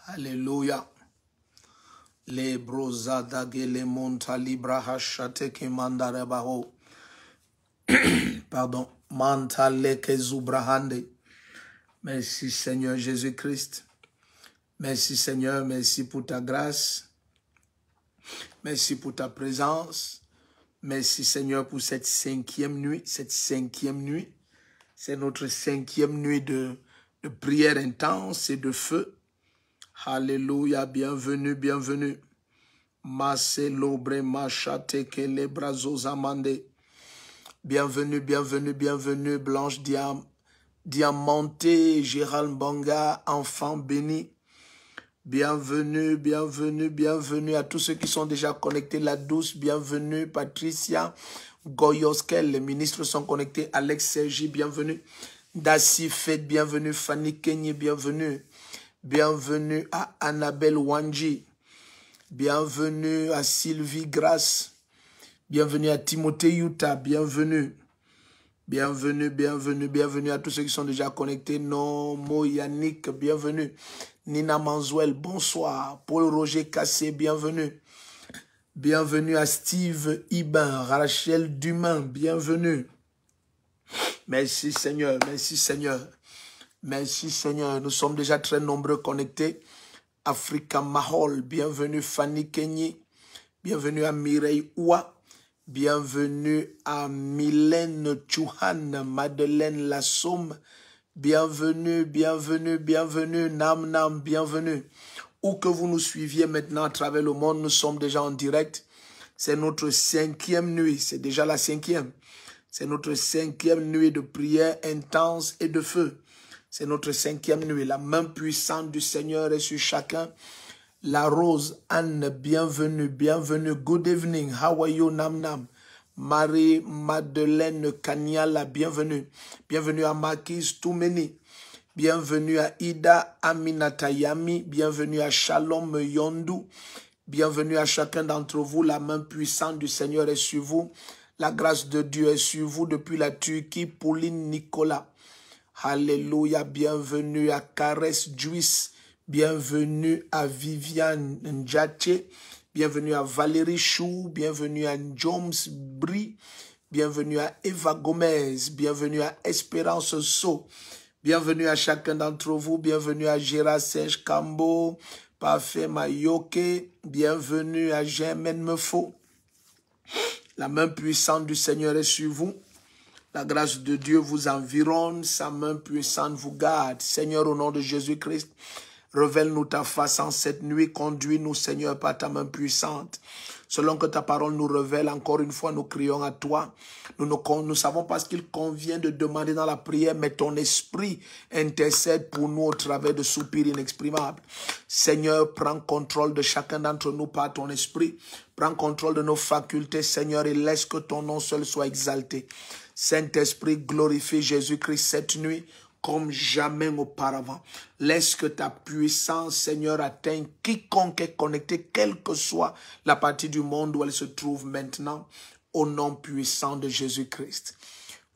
Alléluia. Les brosada gele monta libra hachate ke mandarebaho. Pardon. Manta leke zubrahande. Merci Seigneur Jésus-Christ. Merci Seigneur, merci pour ta grâce. Merci pour ta présence. Merci Seigneur pour cette cinquième nuit. C'est notre cinquième nuit de prière intense et de feu. Alléluia, bienvenue, bienvenue. Maselobre machate que les brazos amandés. Bienvenue, bienvenue, bienvenue, Blanche Diamantée, Gérald Banga, enfant béni. Bienvenue, bienvenue, bienvenue à tous ceux qui sont déjà connectés. La douce, bienvenue. Patricia Goyoskel, les ministres sont connectés. Alex Sergi, bienvenue. Dassi Fed, bienvenue. Fanny Kenye, bienvenue. Bienvenue à Annabelle Wanji. Bienvenue à Sylvie Grasse. Bienvenue à Timothée Yuta. Bienvenue. Bienvenue, bienvenue, bienvenue à tous ceux qui sont déjà connectés. Nomo Yannick, bienvenue. Nina Manzuel, bonsoir. Paul Roger Cassé, bienvenue. Bienvenue à Steve Iban, Rachel Dumain, bienvenue. Merci Seigneur, merci Seigneur. Merci Seigneur, nous sommes déjà très nombreux connectés. Africa Mahol, bienvenue Fanny Kenyi, bienvenue à Mireille Oua, bienvenue à Mylène Chouhan, Madeleine Lassomme, bienvenue, bienvenue, bienvenue, Nam Nam, bienvenue. Où que vous nous suiviez maintenant à travers le monde, nous sommes déjà en direct. C'est notre cinquième nuit, c'est déjà la cinquième. C'est notre cinquième nuit de prière intense et de feu. C'est notre cinquième nuit. La main puissante du Seigneur est sur chacun. La Rose, Anne, bienvenue, bienvenue. Good evening. How are you, Nam Nam? Marie-Madeleine Kanyala, bienvenue. Bienvenue à Marquise Toumeni. Bienvenue à Ida Aminatayami. Bienvenue à Shalom Yondou. Bienvenue à chacun d'entre vous. La main puissante du Seigneur est sur vous. La grâce de Dieu est sur vous depuis la Turquie. Pauline Nicolas. Alléluia, bienvenue à Caresse Juice, bienvenue à Viviane Ndjache, bienvenue à Valérie Chou, bienvenue à Joms Bri, bienvenue à Eva Gomez, bienvenue à Espérance So, bienvenue à chacun d'entre vous, bienvenue à Gérard Serge Cambo, Parfait Mayoke, bienvenue à Germaine Mefo. La main puissante du Seigneur est sur vous. La grâce de Dieu vous environne, sa main puissante vous garde. Seigneur, au nom de Jésus-Christ, révèle-nous ta face en cette nuit. Conduis-nous, Seigneur, par ta main puissante. Selon que ta parole nous révèle, encore une fois, nous crions à toi. Nous ne savons pas ce qu'il convient de demander dans la prière, mais ton esprit intercède pour nous au travers de soupirs inexprimables. Seigneur, prends contrôle de chacun d'entre nous par ton esprit. Prends contrôle de nos facultés, Seigneur, et laisse que ton nom seul soit exalté. Saint-Esprit, glorifie Jésus-Christ cette nuit comme jamais auparavant. Laisse que ta puissance, Seigneur, atteigne quiconque est connecté, quelle que soit la partie du monde où elle se trouve maintenant, au nom puissant de Jésus-Christ.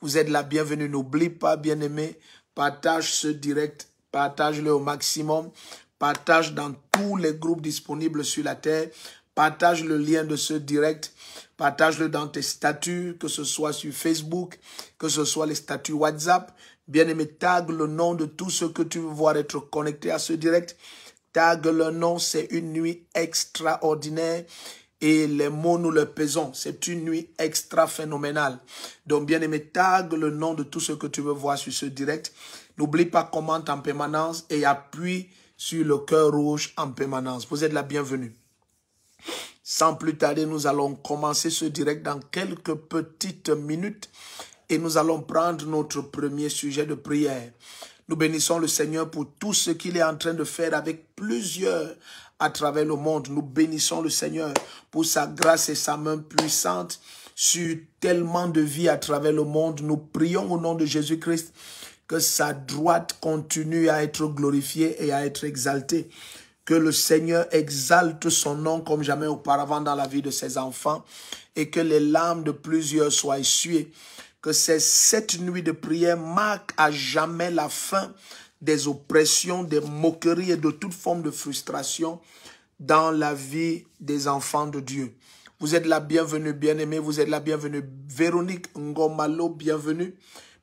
Vous êtes la bienvenue. N'oublie pas, bien-aimé, partage ce direct, partage-le au maximum, partage dans tous les groupes disponibles sur la terre, partage le lien de ce direct. Partage-le dans tes statuts, que ce soit sur Facebook, que ce soit les statuts WhatsApp. Bien-aimé, tag le nom de tous ceux que tu veux voir être connectés à ce direct. Tag le nom, c'est une nuit extraordinaire. Et les mots, nous le pesons. C'est une nuit extra phénoménale. Donc, bien-aimé, tag le nom de tous ceux que tu veux voir sur ce direct. N'oublie pas, commente en permanence et appuie sur le cœur rouge en permanence. Vous êtes la bienvenue. Sans plus tarder, nous allons commencer ce direct dans quelques petites minutes et nous allons prendre notre premier sujet de prière. Nous bénissons le Seigneur pour tout ce qu'il est en train de faire avec plusieurs à travers le monde. Nous bénissons le Seigneur pour sa grâce et sa main puissante sur tellement de vies à travers le monde. Nous prions au nom de Jésus-Christ que sa droite continue à être glorifiée et à être exaltée. Que le Seigneur exalte son nom comme jamais auparavant dans la vie de ses enfants et que les larmes de plusieurs soient essuyées. Que cette nuit de prière marque à jamais la fin des oppressions, des moqueries et de toute forme de frustration dans la vie des enfants de Dieu. Vous êtes la bienvenue, bien-aimés, vous êtes la bienvenue. Véronique Ngomalo, bienvenue.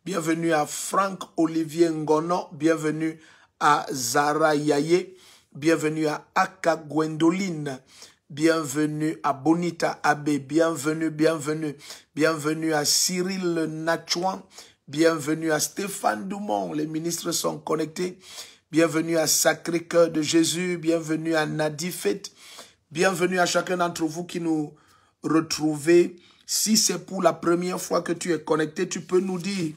Bienvenue à Franck Olivier Ngono, bienvenue à Zara Yaye, bienvenue à Aka Gwendoline, bienvenue à Bonita Abbé, bienvenue, bienvenue. Bienvenue à Cyril Nachouan, bienvenue à Stéphane Dumont, les ministres sont connectés. Bienvenue à Sacré-Cœur de Jésus, bienvenue à Nadifet, bienvenue à chacun d'entre vous qui nous retrouvez. Si c'est pour la première fois que tu es connecté, tu peux nous dire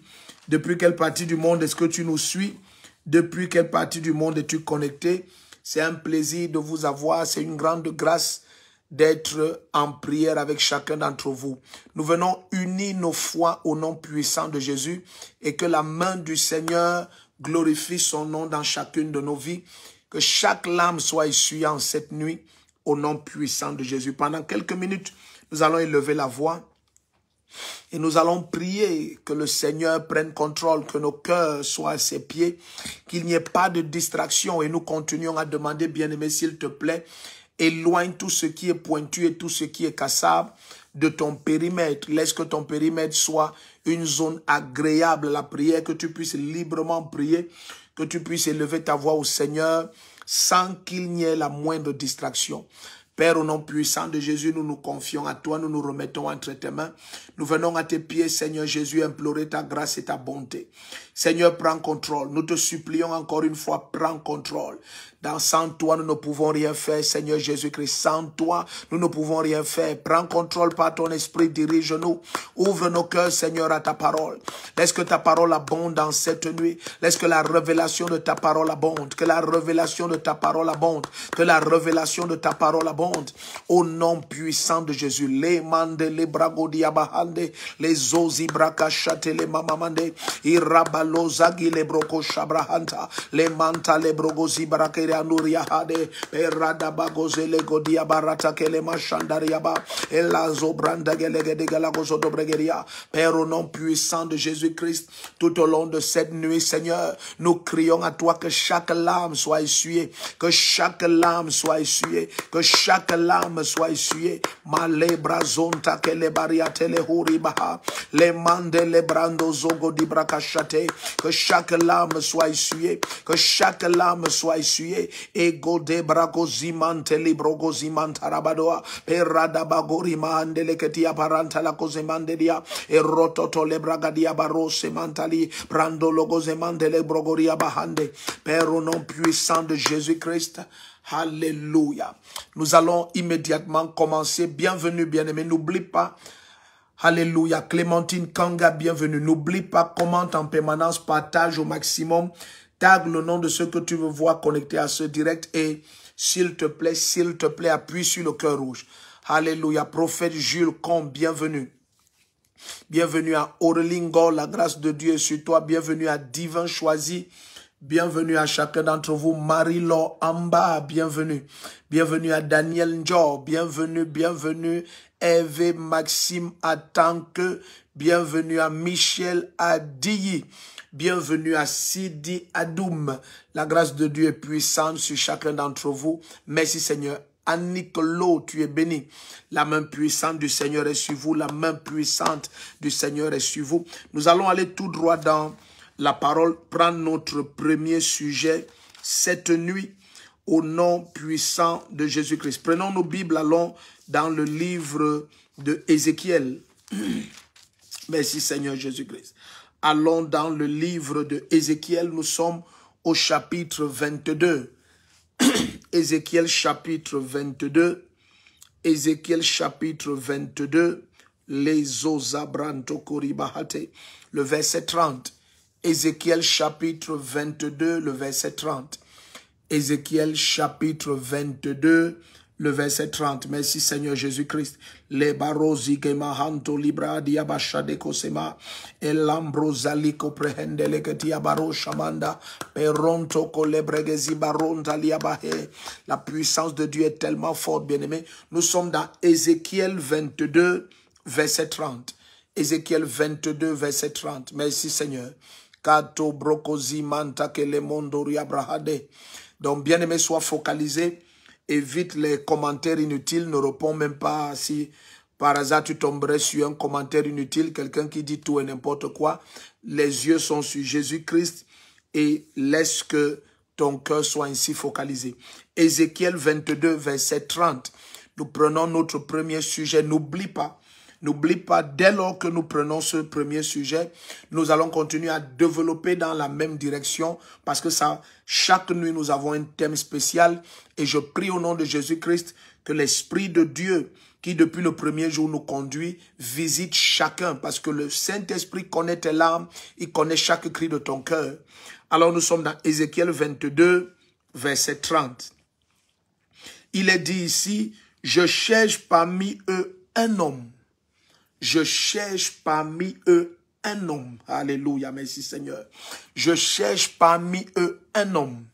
depuis quelle partie du monde est-ce que tu nous suis, depuis quelle partie du monde es-tu connecté. C'est un plaisir de vous avoir, c'est une grande grâce d'être en prière avec chacun d'entre vous. Nous venons unir nos foi au nom puissant de Jésus et que la main du Seigneur glorifie son nom dans chacune de nos vies. Que chaque larme soit essuyée en cette nuit au nom puissant de Jésus. Pendant quelques minutes, nous allons élever la voix et nous allons prier que le Seigneur prenne contrôle, que nos cœurs soient à ses pieds, qu'il n'y ait pas de distraction et nous continuons à demander, bien-aimé, s'il te plaît, éloigne tout ce qui est pointu et tout ce qui est cassable de ton périmètre. Laisse que ton périmètre soit une zone agréable à la prière, que tu puisses librement prier, que tu puisses élever ta voix au Seigneur sans qu'il n'y ait la moindre distraction. Père, au nom puissant de Jésus, nous nous confions à toi, nous nous remettons entre tes mains. Nous venons à tes pieds, Seigneur Jésus, implorer ta grâce et ta bonté. Seigneur, prends contrôle. Nous te supplions encore une fois, prends contrôle. Sans toi, nous ne pouvons rien faire, Seigneur Jésus-Christ. Sans toi, nous ne pouvons rien faire. Prends contrôle par ton esprit, dirige-nous. Ouvre nos cœurs, Seigneur, à ta parole. Laisse que ta parole abonde dans cette nuit. Laisse que la révélation de ta parole abonde. Que la révélation de ta parole abonde. Que la révélation de ta parole abonde. Au nom puissant de Jésus. Les mande, les bragodi abahande, les ozi brakachate, les mamamande, irabaloza les broko shabrahanta, les manta, les brogozi brakere anuria hade, perada bagoze le godia barata kele machandariaba, et la zobranda gelegede galagozo dobregeria. Père, au nom puissant de Jésus-Christ, tout au long de cette nuit, Seigneur, nous crions à toi que chaque larme soit essuyée, que chaque larme soit essuyée, que chaque larme soit essuyée. Malebra zonta kele bariate le huribaha, les mande le brando zogo di brakashate, que chaque larme soit essuyée, que chaque larme soit essuyée. Ego de bragozimante librogozimante arabadoa, perada bagori mandele ketia paranta la cosemandelia, e rototo le bragadia barose mantali, prando logozemande le brogoria bahande. Père, au nom puissant de Jésus-Christ, alléluia. Nous allons immédiatement commencer. Bienvenue, bien-aimé. N'oublie pas, alléluia, Clémentine Kanga, bienvenue. N'oublie pas, commente en permanence, partage au maximum, tag le nom de ceux que tu veux voir connectés à ce direct et s'il te plaît, appuie sur le cœur rouge. Alléluia. Prophète Jules Combe, bienvenue. Bienvenue à Aurelingo, la grâce de Dieu est sur toi. Bienvenue à Divin Choisi. Bienvenue à chacun d'entre vous. Marie-Laure Amba, bienvenue. Bienvenue à Daniel Njor, bienvenue, bienvenue. Eve Maxime Atanke, bienvenue à Michel Adiyi. Bienvenue à Sidi Adoum. La grâce de Dieu est puissante sur chacun d'entre vous. Merci Seigneur. Annie-Claude, tu es béni. La main puissante du Seigneur est sur vous. La main puissante du Seigneur est sur vous. Nous allons aller tout droit dans la parole, prendre notre premier sujet cette nuit au nom puissant de Jésus-Christ. Prenons nos Bibles, allons dans le livre de Ézéchiel. Merci Seigneur Jésus-Christ. Allons dans le livre de Ézéchiel, nous sommes au chapitre 22. Ézéchiel chapitre 22. Ézéchiel chapitre 22. Les Ozabranto Koribahate. Le verset 30. Ézéchiel chapitre 22, le verset 30. Ézéchiel chapitre 22, le verset 30. Merci Seigneur Jésus-Christ. Les barosi que mahanto libra diabasha de kosema. Elambrosaliko prehendele que tiabaro shamanda. Peronto kolebregezi baronta liabahe. La puissance de Dieu est tellement forte, bien-aimé. Nous sommes dans Ézéchiel 22, verset 30. Ézéchiel 22, verset 30. Merci Seigneur. Kato brokozi manta kele mondori abrahade. Donc, bien aimé, sois focalisé. Évite les commentaires inutiles. Ne réponds même pas si par hasard tu tomberais sur un commentaire inutile. Quelqu'un qui dit tout et n'importe quoi. Les yeux sont sur Jésus-Christ et laisse que ton cœur soit ainsi focalisé. Ézéchiel 22, verset 30. Nous prenons notre premier sujet. N'oublie pas, dès lors que nous prenons ce premier sujet, nous allons continuer à développer dans la même direction parce que chaque nuit, nous avons un thème spécial et je prie au nom de Jésus-Christ que l'Esprit de Dieu, qui depuis le premier jour nous conduit, visite chacun parce que le Saint-Esprit connaît tes larmes, il connaît chaque cri de ton cœur. Alors nous sommes dans Ézéchiel 22, verset 30. Il est dit ici, « Je cherche parmi eux un homme. » Je cherche parmi eux un homme. Alléluia, merci Seigneur. Je cherche parmi eux un homme.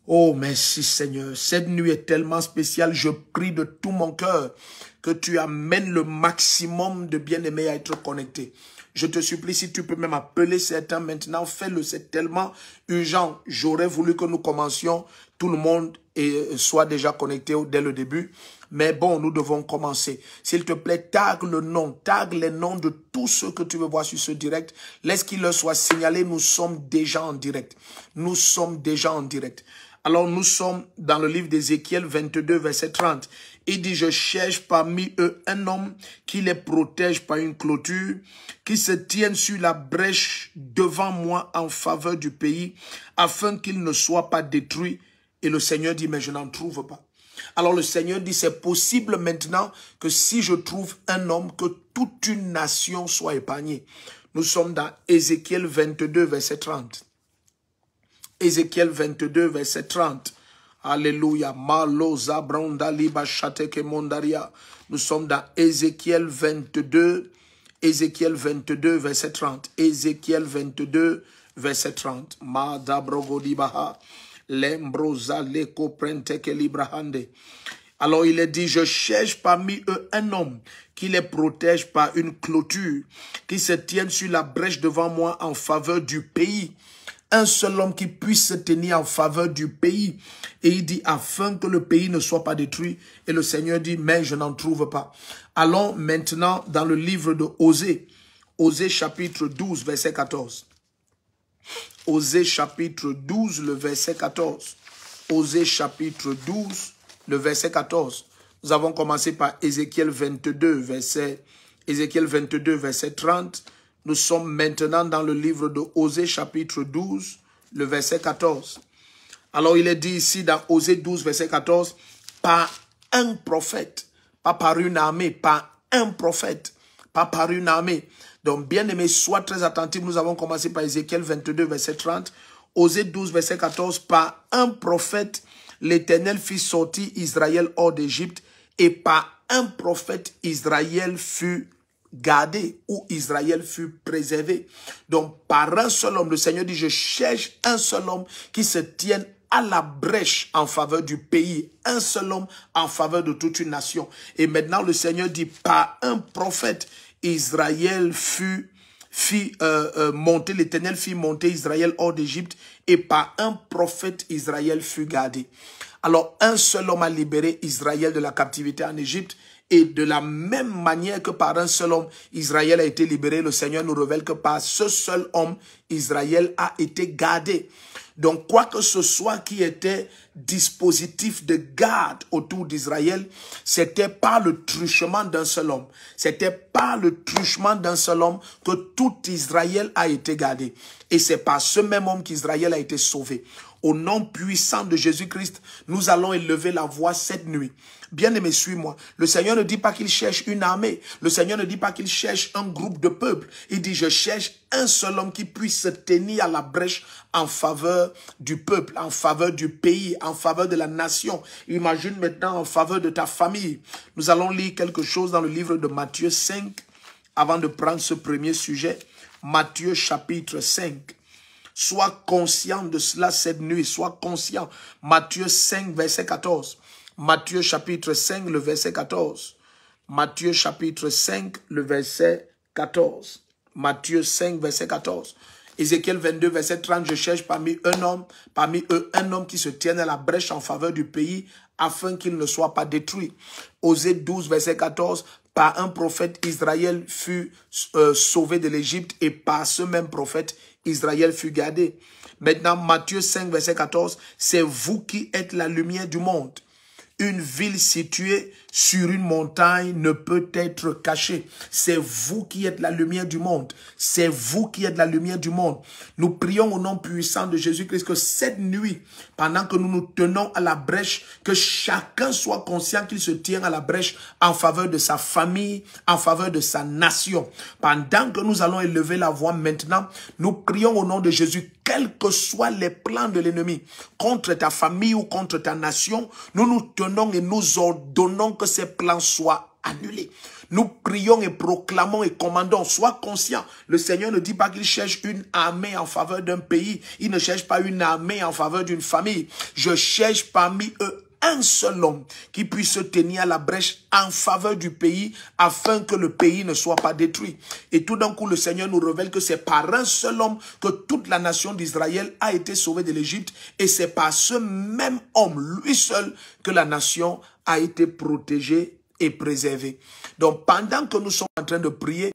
Oh, merci Seigneur. Cette nuit est tellement spéciale. Je prie de tout mon cœur que tu amènes le maximum de bien-aimés à être connectés. Je te supplie, si tu peux même appeler certains maintenant, fais-le. C'est tellement urgent. J'aurais voulu que nous commencions, tout le monde soit déjà connecté dès le début. Mais bon, nous devons commencer. S'il te plaît, tag les noms de tous ceux que tu veux voir sur ce direct. Laisse qu'il leur soit signalé. Nous sommes déjà en direct. Nous sommes déjà en direct. Alors, nous sommes dans le livre d'Ézéchiel 22, verset 30. Il dit, je cherche parmi eux un homme qui les protège par une clôture, qui se tienne sur la brèche devant moi en faveur du pays, afin qu'il ne soit pas détruit. Et le Seigneur dit, mais je n'en trouve pas. Alors le Seigneur dit, c'est possible maintenant que si je trouve un homme, que toute une nation soit épargnée. Nous sommes dans Ézéchiel 22, verset 30. Ézéchiel 22, verset 30. Alléluia. Nous sommes dans Ézéchiel 22, verset 30. Ézéchiel 22, verset 30. Alors il est dit, je cherche parmi eux un homme qui les protège par une clôture, qui se tienne sur la brèche devant moi en faveur du pays. Un seul homme qui puisse se tenir en faveur du pays. Et il dit, afin que le pays ne soit pas détruit. Et le Seigneur dit, mais je n'en trouve pas. Allons maintenant dans le livre de Osée. Osée chapitre 12, verset 14. Osée chapitre 12, le verset 14. Osée chapitre 12, le verset 14. Nous avons commencé par Ézéchiel 22, verset 30. Nous sommes maintenant dans le livre de Osée chapitre 12, le verset 14. Alors il est dit ici dans Osée 12, verset 14, par un prophète, pas par une armée, par un prophète, pas par une armée. Donc bien aimé, sois très attentif. Nous avons commencé par Ézéchiel 22, verset 30. Osée 12, verset 14, par un prophète, l'Éternel fit sortir Israël hors d'Égypte, et par un prophète, Israël fut gardé, ou Israël fut préservé. Donc, par un seul homme, le Seigneur dit, je cherche un seul homme qui se tienne à la brèche en faveur du pays, un seul homme en faveur de toute une nation. Et maintenant, le Seigneur dit, par un prophète, Israël monter, l'Éternel fit monter Israël hors d'Égypte, et par un prophète, Israël fut gardé. Alors, un seul homme a libéré Israël de la captivité en Égypte, et de la même manière que par un seul homme, Israël a été libéré, le Seigneur nous révèle que par ce seul homme, Israël a été gardé. Donc, quoi que ce soit qui était dispositif de garde autour d'Israël, c'était pas le truchement d'un seul homme. C'était pas le truchement d'un seul homme que tout Israël a été gardé. Et c'est par ce même homme qu'Israël a été sauvé. Au nom puissant de Jésus-Christ, nous allons élever la voix cette nuit. Bien-aimé, suis-moi. Le Seigneur ne dit pas qu'il cherche une armée. Le Seigneur ne dit pas qu'il cherche un groupe de peuple. Il dit, je cherche un seul homme qui puisse se tenir à la brèche en faveur du peuple, en faveur du pays, en faveur de la nation. Imagine maintenant en faveur de ta famille. Nous allons lire quelque chose dans le livre de Matthieu 5, avant de prendre ce premier sujet. Matthieu chapitre 5. Sois conscient de cela cette nuit. Sois conscient. Matthieu 5, verset 14. Matthieu chapitre 5, le verset 14. Matthieu chapitre 5, le verset 14. Matthieu 5, verset 14. Ézéchiel 22, verset 30, je cherche parmi eux un homme qui se tienne à la brèche en faveur du pays afin qu'il ne soit pas détruit. Osée 12, verset 14, par un prophète, Israël fut sauvé de l'Égypte et par ce même prophète, Israël fut gardé. Maintenant, Matthieu 5, verset 14, c'est vous qui êtes la lumière du monde. Une ville située sur une montagne ne peut être cachée. C'est vous qui êtes la lumière du monde. C'est vous qui êtes la lumière du monde. Nous prions au nom puissant de Jésus-Christ que cette nuit, pendant que nous nous tenons à la brèche, que chacun soit conscient qu'il se tient à la brèche en faveur de sa famille, en faveur de sa nation. Pendant que nous allons élever la voix maintenant, nous prions au nom de Jésus, quels que soient les plans de l'ennemi contre ta famille ou contre ta nation, nous nous tenons et nous ordonnons que ces plans soient annulés. Nous prions et proclamons et commandons, sois conscient. Le Seigneur ne dit pas qu'il cherche une armée en faveur d'un pays. Il ne cherche pas une armée en faveur d'une famille. Je cherche parmi eux un seul homme qui puisse se tenir à la brèche en faveur du pays afin que le pays ne soit pas détruit. Et tout d'un coup, le Seigneur nous révèle que c'est par un seul homme que toute la nation d'Israël a été sauvée de l'Égypte et c'est par ce même homme, lui seul, que la nation a été protégée et préservée. Donc, pendant que nous sommes en train de prier,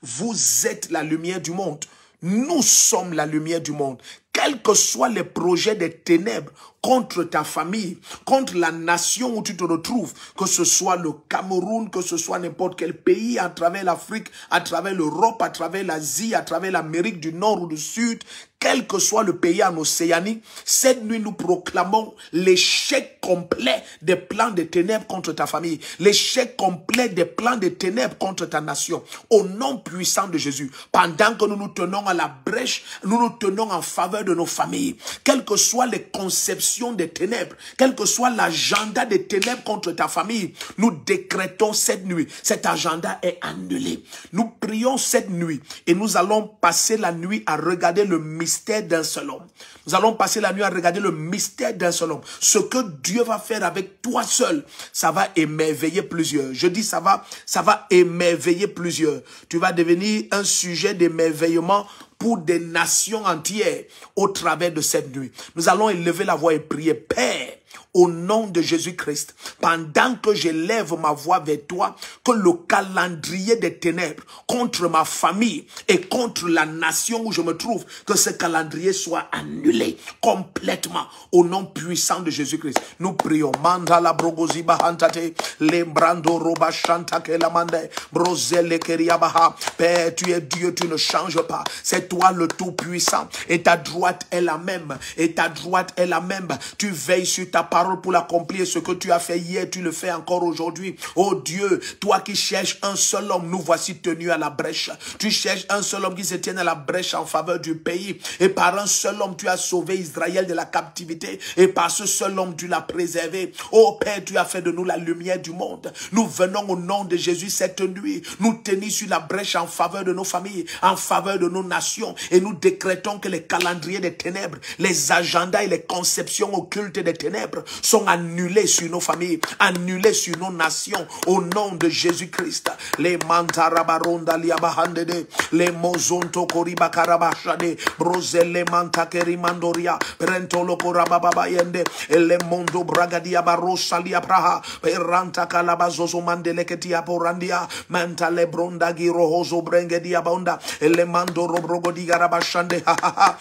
vous êtes la lumière du monde. Nous sommes la lumière du monde. Quels que soient les projets des ténèbres contre ta famille, contre la nation où tu te retrouves, que ce soit le Cameroun, que ce soit n'importe quel pays, à travers l'Afrique, à travers l'Europe, à travers l'Asie, à travers l'Amérique du Nord ou du Sud, quel que soit le pays en Océanie, cette nuit nous proclamons l'échec complet des plans des ténèbres contre ta famille, l'échec complet des plans des ténèbres contre ta nation, au nom puissant de Jésus. Pendant que nous nous tenons à la brèche, nous nous tenons en faveur de nos familles, quelles que soient les conceptions des ténèbres, quel que soit l'agenda des ténèbres contre ta famille, nous décrétons cette nuit, cet agenda est annulé. Nous prions cette nuit et nous allons passer la nuit à regarder le mystère d'un seul homme. Nous allons passer la nuit à regarder le mystère d'un seul homme. Ce que Dieu va faire avec toi seul, ça va émerveiller plusieurs. Je dis ça va émerveiller plusieurs. Tu vas devenir un sujet d'émerveillement pour des nations entières au travers de cette nuit. Nous allons élever la voix et prier. Père, au nom de Jésus-Christ, pendant que j'élève ma voix vers toi, que le calendrier des ténèbres contre ma famille et contre la nation où je me trouve, que ce calendrier soit annulé complètement au nom puissant de Jésus-Christ. Nous prions. Mandala brogozi bahantate, lembrando roba chantake la mande, brosele keriabaha. Père, tu es Dieu, tu ne changes pas. C'est toi le Tout-Puissant. Et ta droite est la même. Et ta droite est la même. Tu veilles sur ta parole pour l'accomplir. Ce que tu as fait hier, tu le fais encore aujourd'hui. Oh Dieu, toi qui cherches un seul homme, nous voici tenus à la brèche. Tu cherches un seul homme qui se tienne à la brèche en faveur du pays. Et par un seul homme, tu as sauvé Israël de la captivité. Et par ce seul homme, tu l'as préservé. Oh Père, tu as fait de nous la lumière du monde. Nous venons au nom de Jésus cette nuit. Nous tenir sur la brèche en faveur de nos familles, en faveur de nos nations. Et nous décrétons que les calendriers des ténèbres, les agendas et les conceptions occultes des ténèbres sont annulés sur nos familles, annulés sur nos nations, au nom de Jésus-Christ. Les mantarabaronda liabahandede, les mozonto koriba karabashade, brosele mantakeri mandoria, prentolo korababayende, les mondo bragadia barosa liapraha, peranta kalabazozo mandeleketia porandia, mantale bronda girohozo brengedia bonda, les mando robrogo garabashande, ha ha ha.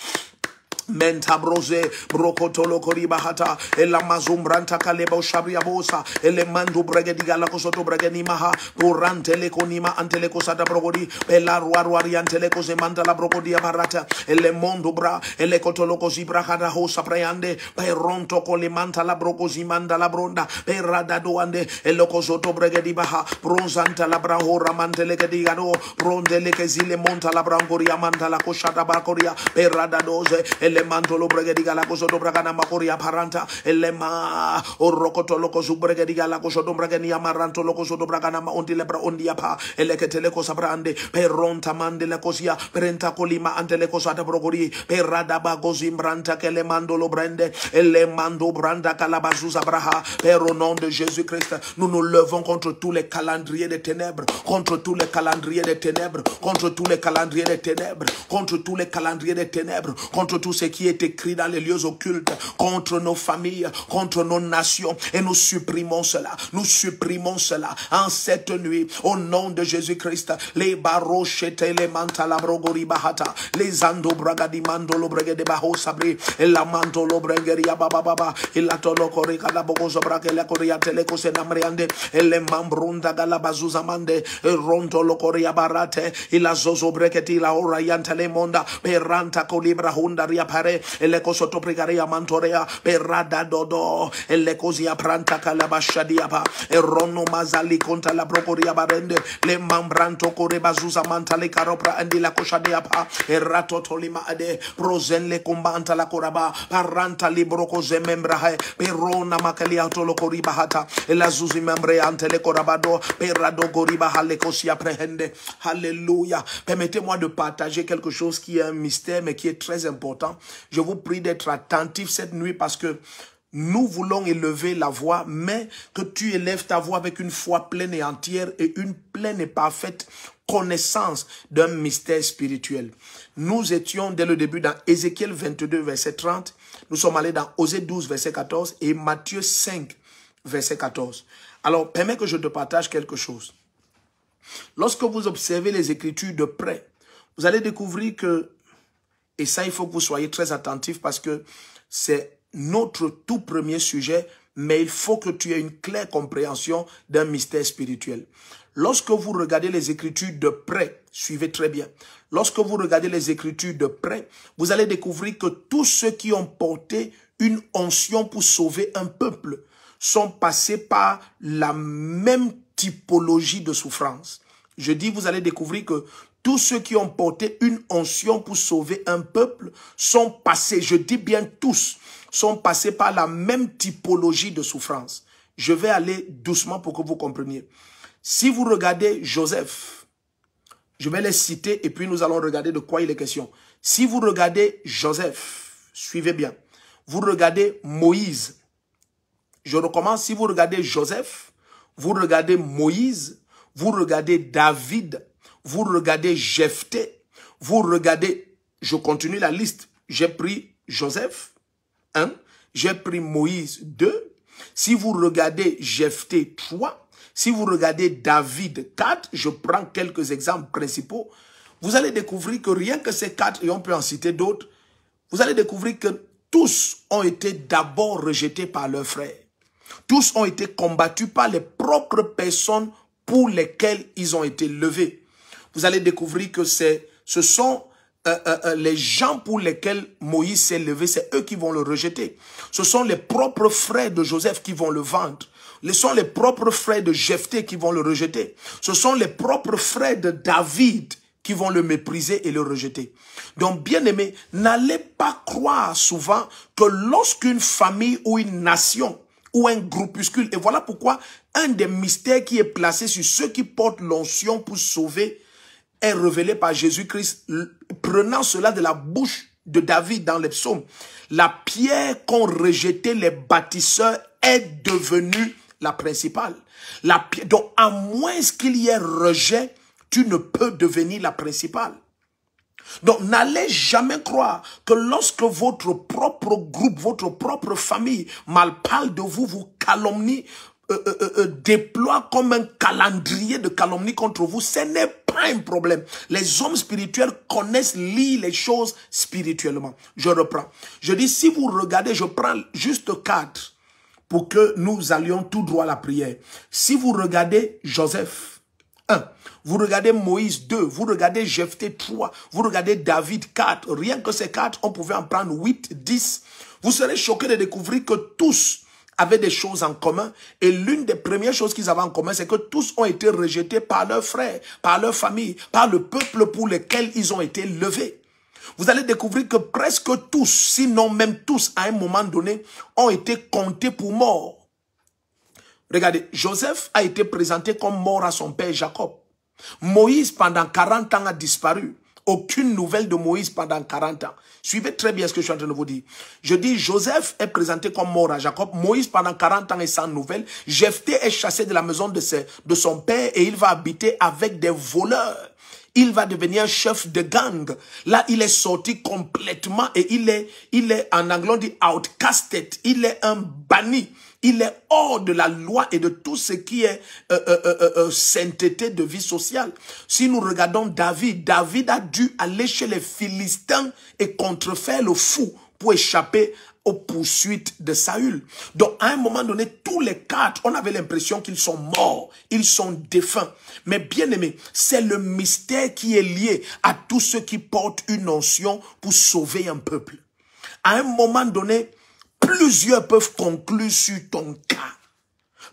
Menta brose brokotolo koriba hata ela mazumbranta kaleba shabria bosa ele mandu bregediga la kosoto bregeni maha urante le konima antele kosada brogodi bela ruari antele kose manda la brogodi barata ele mondo bra ele kotolo kosi brahada hosa prayande pe ronto kolimanta la brogozi manda la bronda pe rada doande ele kosoto bregedi baha bronzanta la brahora mantele kediga do brondele kezile monta la brangoria manda la koshada bakoria pe rada doze Elemantolo bregediga la cosodo bragana macoria paranta. Elema orokoto loco subregediga la cosodo bragania maranto loco sodo bragana ma ondi lebra ondia pa. Eleketele cosa brande. Peronta mande la cosia. Perenta colima ante le cosata brogori. Perada bagozimbranta que le mando lo brende. Elemando branda calabazuza braha. Père, au nom de Jésus-Christ, nous nous levons contre tous les calendriers des ténèbres. Contre tous les calendriers des ténèbres. Contre tous les calendriers des ténèbres. Contre tous les calendriers des ténèbres. Contre tout ce qui est écrit dans les lieux occultes. Contre nos familles. Contre nos nations. Et nous supprimons cela. Nous supprimons cela en cette nuit. Au nom de Jésus-Christ. Les barochete, les mantalabrogory bahata. Les ando bragadi mandolo bragade baho sabri. Et la mandolo brangeria bababa. Et la tolo korika la bogozo brake la koria teleko se namriande. Et les mambrunda galabazuza mande. Et ronto lo koria barate. Et la zozo breketi la ora yantele monda. Peranta kolibra hunda riapare. Et le kosoto pregaria mantorea. Perada dodo. Et le kozia pranta kalabashadiapa. Et rono mazali konta la brokoria barende. Le mambranto kore bazuza mantale karopra andi la koshadiapa. Et rato tolima ade. Prozen le kumbanta la koraba. Paranta libro koze membrahe. Perona makalia tolo koriba hata. Et la zuzi membre ante le korabado. Perado koriba hale kosia prehende. Alléluia. Permettez-moi de partager quelque chose qui est un mystère mais qui est très important. Je vous prie d'être attentif cette nuit parce que nous voulons élever la voix, mais que tu élèves ta voix avec une foi pleine et entière et une pleine et parfaite connaissance d'un mystère spirituel. Nous étions dès le début dans Ézéchiel 22, verset 30. Nous sommes allés dans Osée 12, verset 14 et Matthieu 5, verset 14. Alors, permets que je te partage quelque chose. Lorsque vous observez les Écritures de près, vous allez découvrir que, et ça il faut que vous soyez très attentifs parce que c'est notre tout premier sujet, mais il faut que tu aies une claire compréhension d'un mystère spirituel. Lorsque vous regardez les Écritures de près, suivez très bien. Lorsque vous regardez les Écritures de près, vous allez découvrir que tous ceux qui ont porté une onction pour sauver un peuple sont passés par la même typologie de souffrance. Je dis, vous allez découvrir que tous ceux qui ont porté une onction pour sauver un peuple sont passés, je dis bien tous, sont passés par la même typologie de souffrance. Je vais aller doucement pour que vous compreniez. Si vous regardez Joseph, je vais les citer et puis nous allons regarder de quoi il est question. Si vous regardez Joseph, suivez bien. Vous regardez Moïse. Je recommence, si vous regardez Joseph, vous regardez Moïse, vous regardez David, vous regardez Jephthé, vous regardez, je continue la liste, j'ai pris Joseph, 1, j'ai pris Moïse, 2, si vous regardez Jephthé, 3, si vous regardez David, 4, je prends quelques exemples principaux, vous allez découvrir que rien que ces 4, et on peut en citer d'autres, vous allez découvrir que tous ont été d'abord rejetés par leurs frères. Tous ont été combattus par les propres personnes pour lesquelles ils ont été levés. Vous allez découvrir que ce sont les gens pour lesquels Moïse s'est levé, c'est eux qui vont le rejeter. Ce sont les propres frères de Joseph qui vont le vendre. Ce sont les propres frères de Jephthé qui vont le rejeter. Ce sont les propres frères de David qui vont le mépriser et le rejeter. Donc, bien-aimés, n'allez pas croire souvent que lorsqu'une famille ou une nation ou un groupuscule, et voilà pourquoi un des mystères qui est placé sur ceux qui portent l'onction pour sauver est révélé par Jésus-Christ, prenant cela de la bouche de David dans les psaumes. La pierre qu'ont rejeté les bâtisseurs est devenue la principale. Donc, à moins qu'il y ait rejet, tu ne peux devenir la principale. Donc, n'allez jamais croire que lorsque votre propre groupe, votre propre famille mal parle de vous, vous calomnie, déploie comme un calendrier de calomnie contre vous, ce n'est pas un problème. Les hommes spirituels connaissent, lire les choses spirituellement. Je reprends. Je dis, si vous regardez, je prends juste 4 pour que nous allions tout droit à la prière. Si vous regardez Joseph, 1, vous regardez Moïse, 2, vous regardez Jephthé, 3, vous regardez David, 4, rien que ces 4, on pouvait en prendre 8, 10. Vous serez choqués de découvrir que tous avaient des choses en commun. Et l'une des premières choses qu'ils avaient en commun, c'est que tous ont été rejetés par leurs frères, par leur famille, par le peuple pour lequel ils ont été levés. vous allez découvrir que presque tous, sinon même tous, à un moment donné, ont été comptés pour morts. Regardez, Joseph a été présenté comme mort à son père Jacob. Moïse, pendant 40 ans, a disparu. Aucune nouvelle de Moïse pendant 40 ans. Suivez très bien ce que je suis en train de vous dire. Je dis, Joseph est présenté comme mort à Jacob. Moïse, pendant 40 ans, est sans nouvelles. Jephthé est chassé de la maison de son père et il va habiter avec des voleurs. Il va devenir chef de gang. Là, il est sorti complètement et il est en anglais, on dit outcasted. Il est un banni. Il est hors de la loi et de tout ce qui est sainteté de vie sociale. Si nous regardons David, David a dû aller chez les Philistins et contrefaire le fou pour échapper aux poursuites de Saül. Donc, à un moment donné, tous les quatre, on avait l'impression qu'ils sont morts, ils sont défunts. Mais bien aimé, c'est le mystère qui est lié à tous ceux qui portent une onction pour sauver un peuple. À un moment donné, plusieurs peuvent conclure sur ton cas.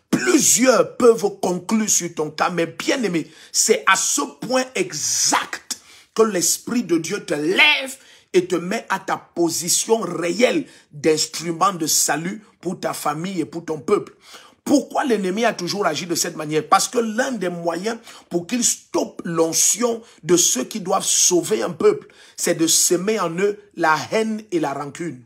Plusieurs peuvent conclure sur ton cas. Mais bien aimé, c'est à ce point exact que l'Esprit de Dieu te lève et te met à ta position réelle d'instrument de salut pour ta famille et pour ton peuple. Pourquoi l'ennemi a toujours agi de cette manière? Parce que l'un des moyens pour qu'il stoppe l'onction de ceux qui doivent sauver un peuple, c'est de semer en eux la haine et la rancune.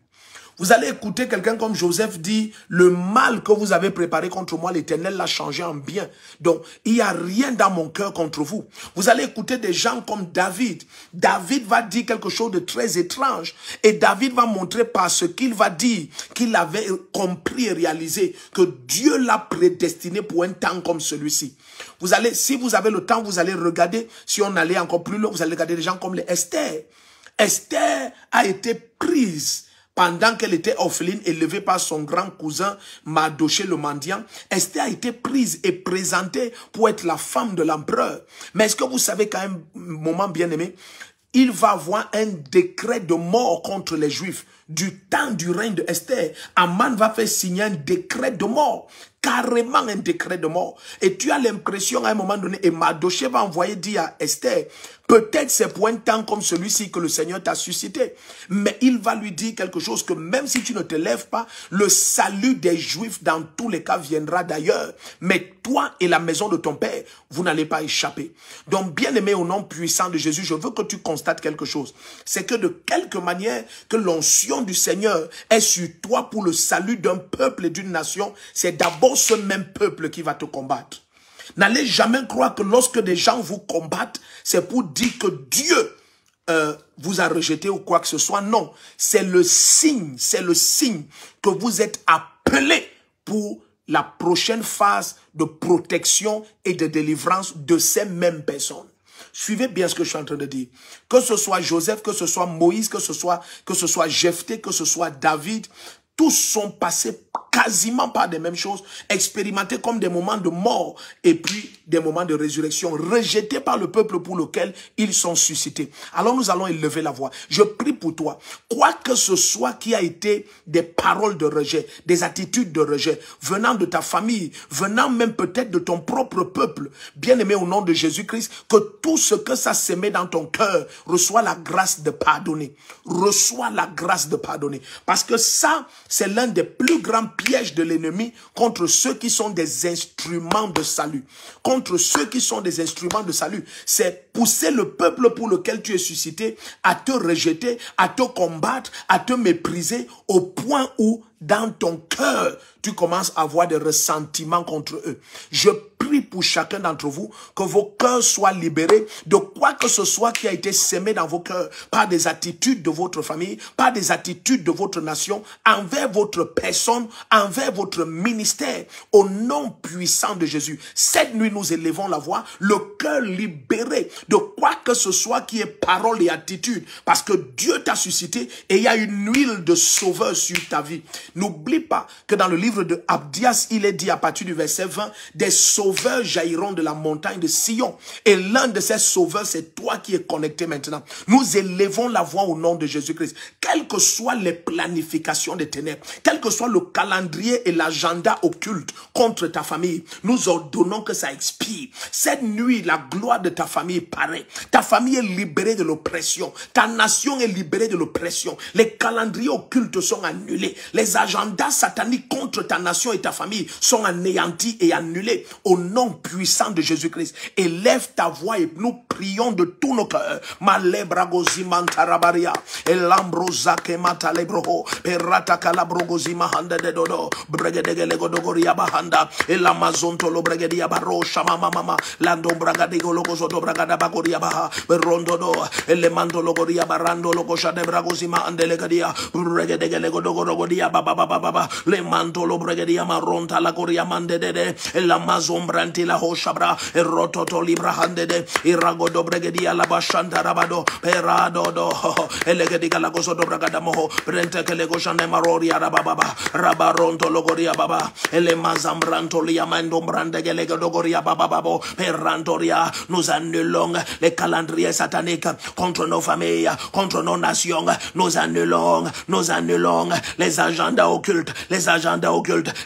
Vous allez écouter quelqu'un comme Joseph dit, le mal que vous avez préparé contre moi, l'Éternel l'a changé en bien. Donc, il n'y a rien dans mon cœur contre vous. Vous allez écouter des gens comme David. David va dire quelque chose de très étrange. Et David va montrer par ce qu'il va dire qu'il avait compris et réalisé que Dieu l'a prédestiné pour un temps comme celui-ci. Vous allez, si vous avez le temps, vous allez regarder, si on allait encore plus loin, vous allez regarder des gens comme les Esther. Esther a été prise pendant qu'elle était orpheline, élevée par son grand cousin Mardoché le mendiant. Esther a été prise et présentée pour être la femme de l'empereur. Mais est-ce que vous savez qu'à un moment bien aimé, il va avoir un décret de mort contre les Juifs. Du temps du règne de Esther, Aman va faire signer un décret de mort. Carrément un décret de mort. Et tu as l'impression à un moment donné, et Mardoché va envoyer dire à Esther, peut-être c'est pour un temps comme celui-ci que le Seigneur t'a suscité. Mais il va lui dire quelque chose que même si tu ne te lèves pas, le salut des Juifs dans tous les cas viendra d'ailleurs. Mais toi et la maison de ton père, vous n'allez pas échapper. Donc bien aimé au nom puissant de Jésus, je veux que tu constates quelque chose. C'est que de quelque manière que l'onction du Seigneur est sur toi pour le salut d'un peuple et d'une nation, c'est d'abord ce même peuple qui va te combattre. N'allez jamais croire que lorsque des gens vous combattent, c'est pour dire que Dieu vous a rejeté ou quoi que ce soit. Non, c'est le signe que vous êtes appelés pour la prochaine phase de protection et de délivrance de ces mêmes personnes. Suivez bien ce que je suis en train de dire. Que ce soit Joseph, que ce soit Moïse, que ce soit Jephthé, que ce soit David, tous sont passés quasiment par des mêmes choses, expérimentés comme des moments de mort et puis des moments de résurrection, rejetés par le peuple pour lequel ils sont suscités. Alors nous allons élever la voix. Je prie pour toi, quoi que ce soit qui a été des paroles de rejet, des attitudes de rejet, venant de ta famille, venant même peut-être de ton propre peuple, bien-aimé au nom de Jésus-Christ, que tout ce que ça s'émet dans ton cœur reçoit la grâce de pardonner. Reçois la grâce de pardonner. Parce que ça, c'est l'un des plus grands pièges de l'ennemi contre ceux qui sont des instruments de salut. Contre ceux qui sont des instruments de salut. C'est pousser le peuple pour lequel tu es suscité à te rejeter, à te combattre, à te mépriser au point où dans ton cœur, tu commences à avoir des ressentiments contre eux. Je prie pour chacun d'entre vous que vos cœurs soient libérés de quoi que ce soit qui a été sémé dans vos cœurs par des attitudes de votre famille, par des attitudes de votre nation, envers votre personne, envers votre ministère, au nom puissant de Jésus. Cette nuit, nous élevons la voix, le cœur libéré de quoi que ce soit qui est parole et attitude, parce que Dieu t'a suscité et il y a une huile de sauveur sur ta vie. N'oublie pas que dans le livre de Abdias, il est dit à partir du verset 20, des sauveurs jailliront de la montagne de Sion. Et l'un de ces sauveurs, c'est toi qui es connecté maintenant. Nous élevons la voix au nom de Jésus-Christ. Quelles que soient les planifications des ténèbres, quel que soit le calendrier et l'agenda occulte contre ta famille, nous ordonnons que ça expire. Cette nuit, la gloire de ta famille séparée. Ta famille est libérée de l'oppression. Ta nation est libérée de l'oppression. Les calendriers occultes sont annulés. Les agendas sataniques contre ta nation et ta famille sont anéantis et annulés. Au nom puissant de Jésus-Christ, élève ta voix et nous prions de tous nos cœurs. Malebragozimantarabaria, elambrozaque matalebroho, perata calabrogozima handa de dodo, bregedegelegodogoria bahanda, elamazontolo bregedia baro, shamama mama, lando bragadego logozodo bragada bagoria baha, berondodo, elemando logoria barando logosha de bragozima andelegadia, bregedegelegodogoria baba baba baba, le mantolo bregedia maronta la goria mandede, elamazombranti la hoshabra, erototo libra handede, iragodo bregedia la bashanta rabado, perado do, elegediga la gozo do bragada moho, brente che le goshane maroria rababa, rabaronto logoria baba, elemazambranto liamendo brande che le godogoria baba babo, perrantoria, nous annulons les calendriers sataniques contre nos familles, contre nos nations, nous annulons les agendas occultes,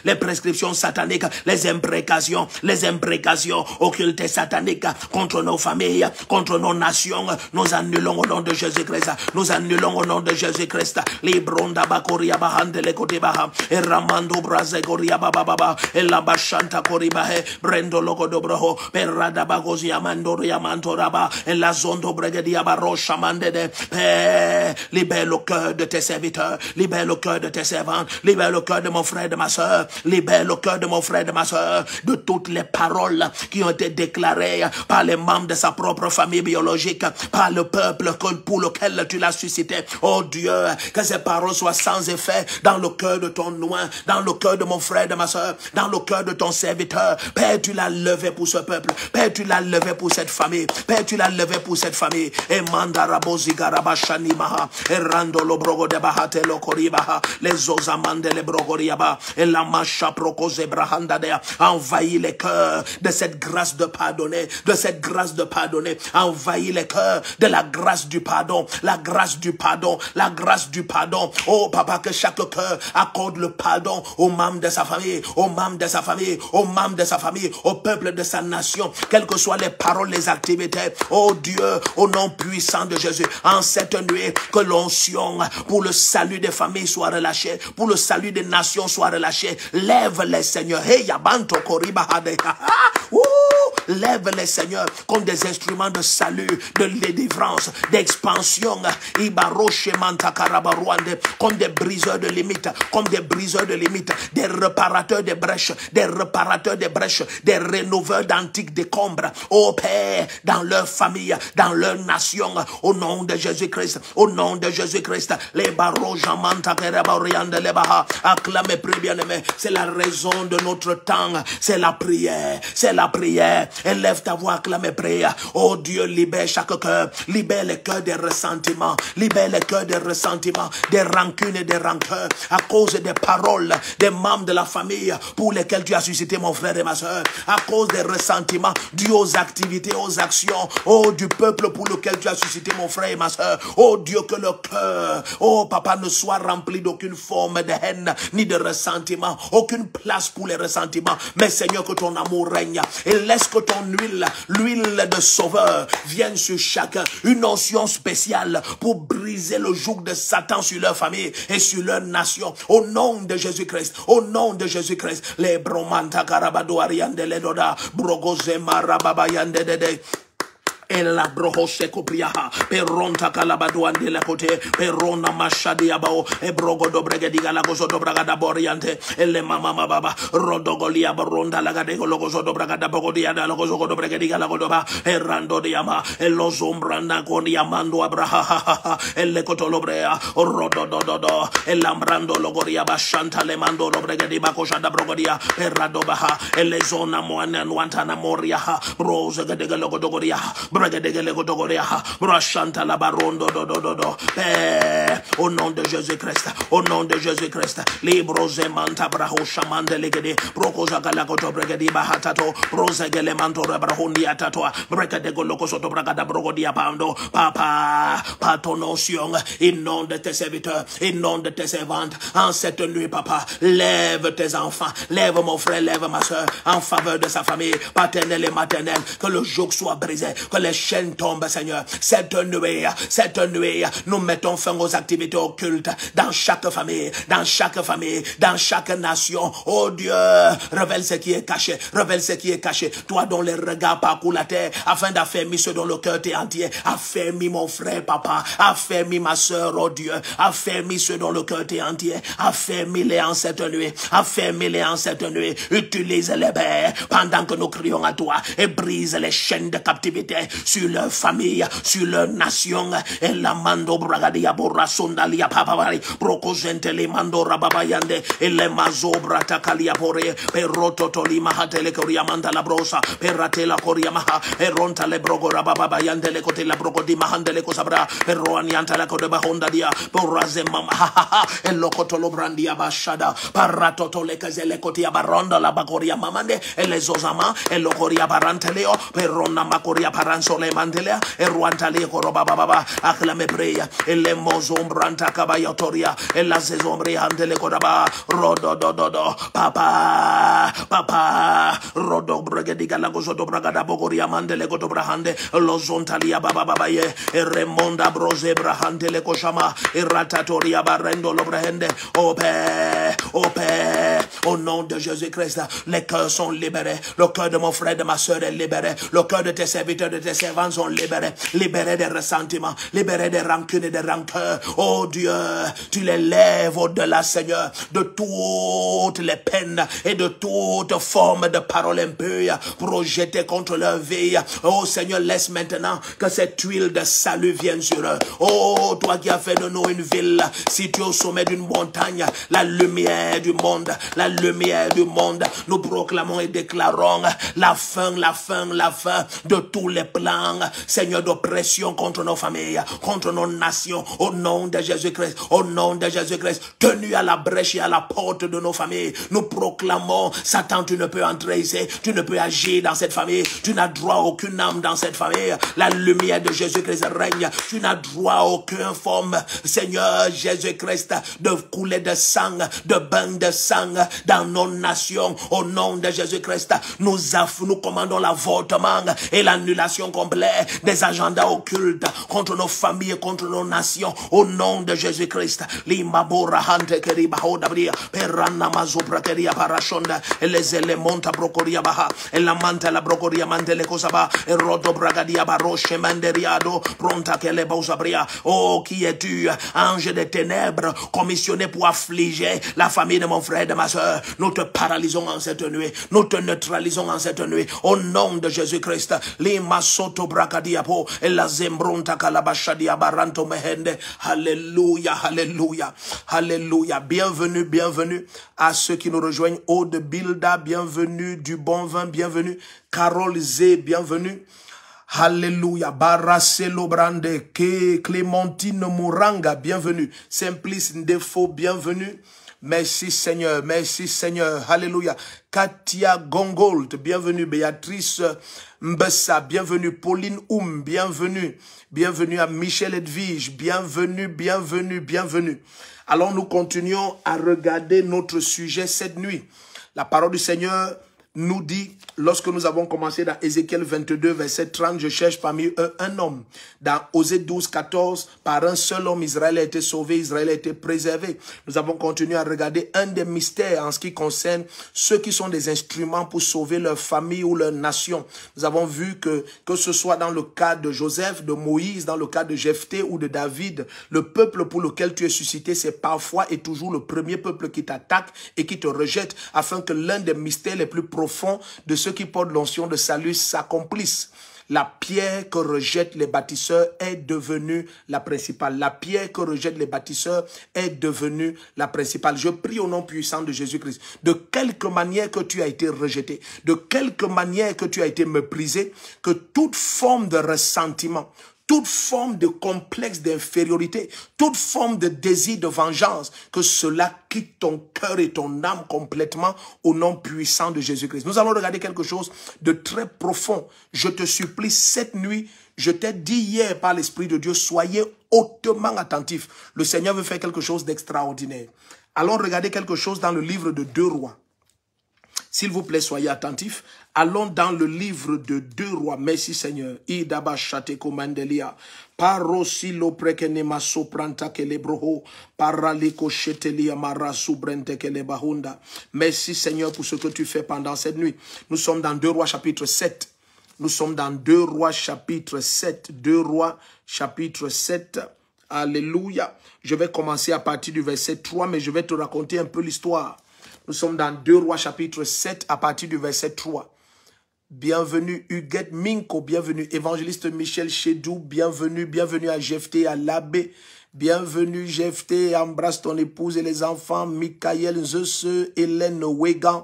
les prescriptions sataniques, les imprécations occultes et sataniques contre nos familles, contre nos nations, nous annulons au nom de Jésus-Christ, nous annulons au nom de Jésus-Christ, Libronda Bakoria Bahandele Kodebaha, et Ramando Brazegoria Baba, et la Bashanta Koribahe, Brendo Logo Dobroho, Perrada Bagozia Mandoria Mantoraba, et la Zondo Bregedia Barosha Mandede, Père, libère le cœur de tes serviteurs, libère le cœur de tes servantes, libère le cœur de mon frère et de ma soeur, libère le cœur de mon frère et de ma soeur, de toutes les paroles qui ont été déclarées par les membres de sa propre famille biologique, par le peuple pour lequel tu l'as suscité. Oh Dieu, que ces paroles soient sans effet dans le cœur de ton loin, dans le cœur de mon frère et de ma soeur, dans le cœur de ton serviteur. Père, tu l'as levé pour ce peuple. Père, tu l'as levé pour cette famille. Père, tu l'as levé pour cette famille. Et mandarabozi garabashani maha, et randolo brogo de bahate lokoribaha, les osamande le brogoriaba, et la macha prokose brahandadea, envahit les cœurs de cette grâce de pardonner, de cette grâce de pardonner, envahit les cœurs de la grâce du pardon, la grâce du pardon, la grâce du pardon. Oh papa, que chaque cœur accorde le pardon aux membres de sa famille, aux membres de sa famille, aux membres de sa famille, au peuple de sa nation, quelles que soient les paroles, les activités. Oh Dieu, au nom puissant de Jésus, en cette nuit, que l'onction pour le salut des familles soit relâchée, pour le salut des nations soit relâchée. Lève les seigneurs. Hey, yabanto koriba hade. Lève les seigneurs comme des instruments de salut, de délivrance, d'expansion, comme des briseurs de limites, comme des briseurs de limites, des réparateurs de brèches, des réparateurs de brèches, des rénoveurs d'antiques décombres. Ô Père, dans leur famille, dans leur nation, au nom de Jésus-Christ, au nom de Jésus-Christ, les barreaux jamanta kereboriande les baha, acclamez, prie bien-aimé, c'est la raison de notre temps, c'est la prière, c'est la prière. Élève ta voix, acclame, prie. Oh Dieu, libère chaque cœur, libère les cœurs des ressentiments, libère les cœurs des ressentiments, des rancunes et des rancœurs, à cause des paroles des membres de la famille pour lesquels tu as suscité mon frère et ma soeur, à cause des ressentiments dus aux activités, aux actions, oh du peuple pour lequel tu as suscité mon frère et ma soeur. Oh Dieu, que le cœur, oh papa, ne soit rempli d'aucune forme de haine ni de ressentiment, aucune place pour les ressentiments, mais Seigneur, que ton amour règne et laisse que ton huile, l'huile de sauveur vienne sur chacun, une onction spéciale pour briser le joug de Satan sur leur famille et sur leur nation, au nom de Jésus-Christ, au nom de Jésus-Christ. Les bromanta karabado ariande le doda, brogoze marababayande dede. Et la brohose copriaha, peronta calabaduande la côté, perona machadiabao, e brogo dobregediga la gozo dobragada boriante, e le mama baba, rodogolia baronda la gadego logozo dobragada bogodia la gozo dobregediga la godoba, e rando diama, e lo zombranda con yamando abraha, e le cotolobrea, rodododo, e lambrando logoria bashanta le mando dobregediba coshada brogodia, e radobaha, e le zona moana nuantana moria, rose gadega logodogoria. Au nom de Jésus-Christ, au nom de Jésus-Christ, libre zemanta braho shamande legede, prokoza galagoto bregedi bahatato, prosegele mantora brahundi atatoa, brekadego lokosoto bragada brogodia pando, papa, par ton onction, inonde de tes serviteurs, inonde de tes servantes, en cette nuit, papa, lève tes enfants, lève mon frère, lève ma soeur, en faveur de sa famille, paternelle et maternelle, que le joug soit brisé, que les les chaînes tombent, Seigneur. Cette nuit, nous mettons fin aux activités occultes dans chaque famille, dans chaque nation. Oh Dieu, révèle ce qui est caché, révèle ce qui est caché. Toi dont les regards parcourent la terre, afin d'affermir ceux dont le cœur est entier. Affermis mon frère, papa. Affermis ma soeur, oh Dieu. Affermis ceux dont le cœur est entier. Affermis-les en cette nuit. Affermis-les en cette nuit. Utilise les baies pendant que nous crions à toi et brise les chaînes de captivité sur leur famille, sur leur nation. Et la mando bragadia borra sondalia papabari procosente les mando rababayande et les mazo brata kalia pore perroto toli mahatele coriamanda la brosa perrate la coriamaha e ronta le brogo rababayande le cote la brogo di mahande le cosabra perroanianta la code bahonda dia borraze mama e locotolo brandia bashada paratoto le casele cotia baronda la bacoria mamande e le zozama e locoria baranteleo perrona macoria paranso le mandelea e ruantale coroba baba acclame preia e le mozombranta cabayotoria e la zezombri andele coraba rodo dodo papa rodo bregediga la gozoto bragada bogoria mandele goto brahande lo zontalia baba ye e remonda brose brahande le koshama e ratatoria barrendo lo brahende ope au nom de Jésus-Christ les cœurs sont libérés, le cœur de mon frère de ma soeur est libéré, le cœur de tes serviteurs de tes servants sont libérés des ressentiments, libérés des rancunes et des rancœurs. Oh Dieu, tu les lèves au-delà, Seigneur, de toutes les peines et de toute forme de paroles impures projetées contre leur vie. Oh Seigneur, laisse maintenant que cette huile de salut vienne sur eux. Oh, toi qui as fait de nous une ville située au sommet d'une montagne, la lumière du monde, nous proclamons et déclarons la fin de tous les plans, Seigneur, d'oppression contre nos familles, contre nos nations, au nom de Jésus-Christ, tenu à la brèche et à la porte de nos familles. Nous proclamons, Satan, tu ne peux entrer ici, tu ne peux agir dans cette famille, tu n'as droit à aucune âme dans cette famille. La lumière de Jésus-Christ règne, tu n'as droit à aucune forme, Seigneur Jésus-Christ, de couler de sang, de bain de sang dans nos nations. Au nom de Jésus-Christ, nous commandons l'avortement et l'annulation complète des agendas occultes contre nos familles, contre nos nations. Au nom de Jésus-Christ, l'imabora hante keriba hodabria perana mazopra keria parashonda les éléments brocoria baha et la manta la brocoria mandele kosaba et rodo bragadia baroche manderiado pronta que les bausabria. Oh, qui es-tu, ange des ténèbres, commissionné pour affliger la famille de mon frère et de ma soeur? Nous te paralysons en cette nuit, nous te neutralisons en cette nuit, au nom de Jésus-Christ. Lima soto bracadiapo et la zembronta calabashadia baranto mehende. Alléluia, alléluia, alléluia. Bienvenue à ceux qui nous rejoignent. Aude Bilda, bienvenue. Du bon vin, bienvenue. Carole Zé, bienvenue. Alléluia. Baracelo Brande, Clémentine Mouranga, bienvenue. Simplice Ndefo, bienvenue. Merci Seigneur, alléluia. Katia Gongold, bienvenue. Béatrice Mbessa, bienvenue. Pauline bienvenue. Bienvenue à Michel Edwige, bienvenue. Alors nous continuons à regarder notre sujet cette nuit. La parole du Seigneur nous dit, lorsque nous avons commencé dans Ézéchiel 22, verset 30, je cherche parmi eux un homme. Dans Osée 12, 14, par un seul homme, Israël a été sauvé, Israël a été préservé. Nous avons continué à regarder un des mystères en ce qui concerne ceux qui sont des instruments pour sauver leur famille ou leur nation. Nous avons vu que ce soit dans le cas de Joseph, de Moïse, dans le cas de Jephthé ou de David, le peuple pour lequel tu es suscité, c'est parfois et toujours le premier peuple qui t'attaque et qui te rejette, afin que l'un des mystères les plus profonds de ceux qui portent l'onction de salut s'accomplissent. La pierre que rejettent les bâtisseurs est devenue la principale. La pierre que rejettent les bâtisseurs est devenue la principale. Je prie au nom puissant de Jésus-Christ. De quelque manière que tu as été rejeté, de quelque manière que tu as été méprisé, que toute forme de ressentiment, toute forme de complexe d'infériorité, toute forme de désir de vengeance, que cela quitte ton cœur et ton âme complètement au nom puissant de Jésus-Christ. Nous allons regarder quelque chose de très profond. Je te supplie, cette nuit, je t'ai dit hier par l'Esprit de Dieu, soyez hautement attentifs. Le Seigneur veut faire quelque chose d'extraordinaire. Allons regarder quelque chose dans le livre de 2 Rois. S'il vous plaît, soyez attentifs. Allons dans le livre de 2 Rois. Merci Seigneur. Idaba shateko mandelia. Parosilo prekenema sopranta kelebroho. Paraliko shetelia mara subrente kelebahunda. Merci Seigneur pour ce que tu fais pendant cette nuit. Nous sommes dans 2 Rois chapitre 7. Nous sommes dans 2 Rois chapitre 7. 2 Rois chapitre 7. Alléluia. Je vais commencer à partir du verset 3, mais je vais te raconter un peu l'histoire. Nous sommes dans 2 Rois chapitre 7 à partir du verset 3. Bienvenue Huguette Minko, bienvenue Évangéliste Michel Chédou, bienvenue à Jephté, à l'abbé. Bienvenue Jephté, embrasse ton épouse et les enfants, Michael Zeuse, Hélène Wegan.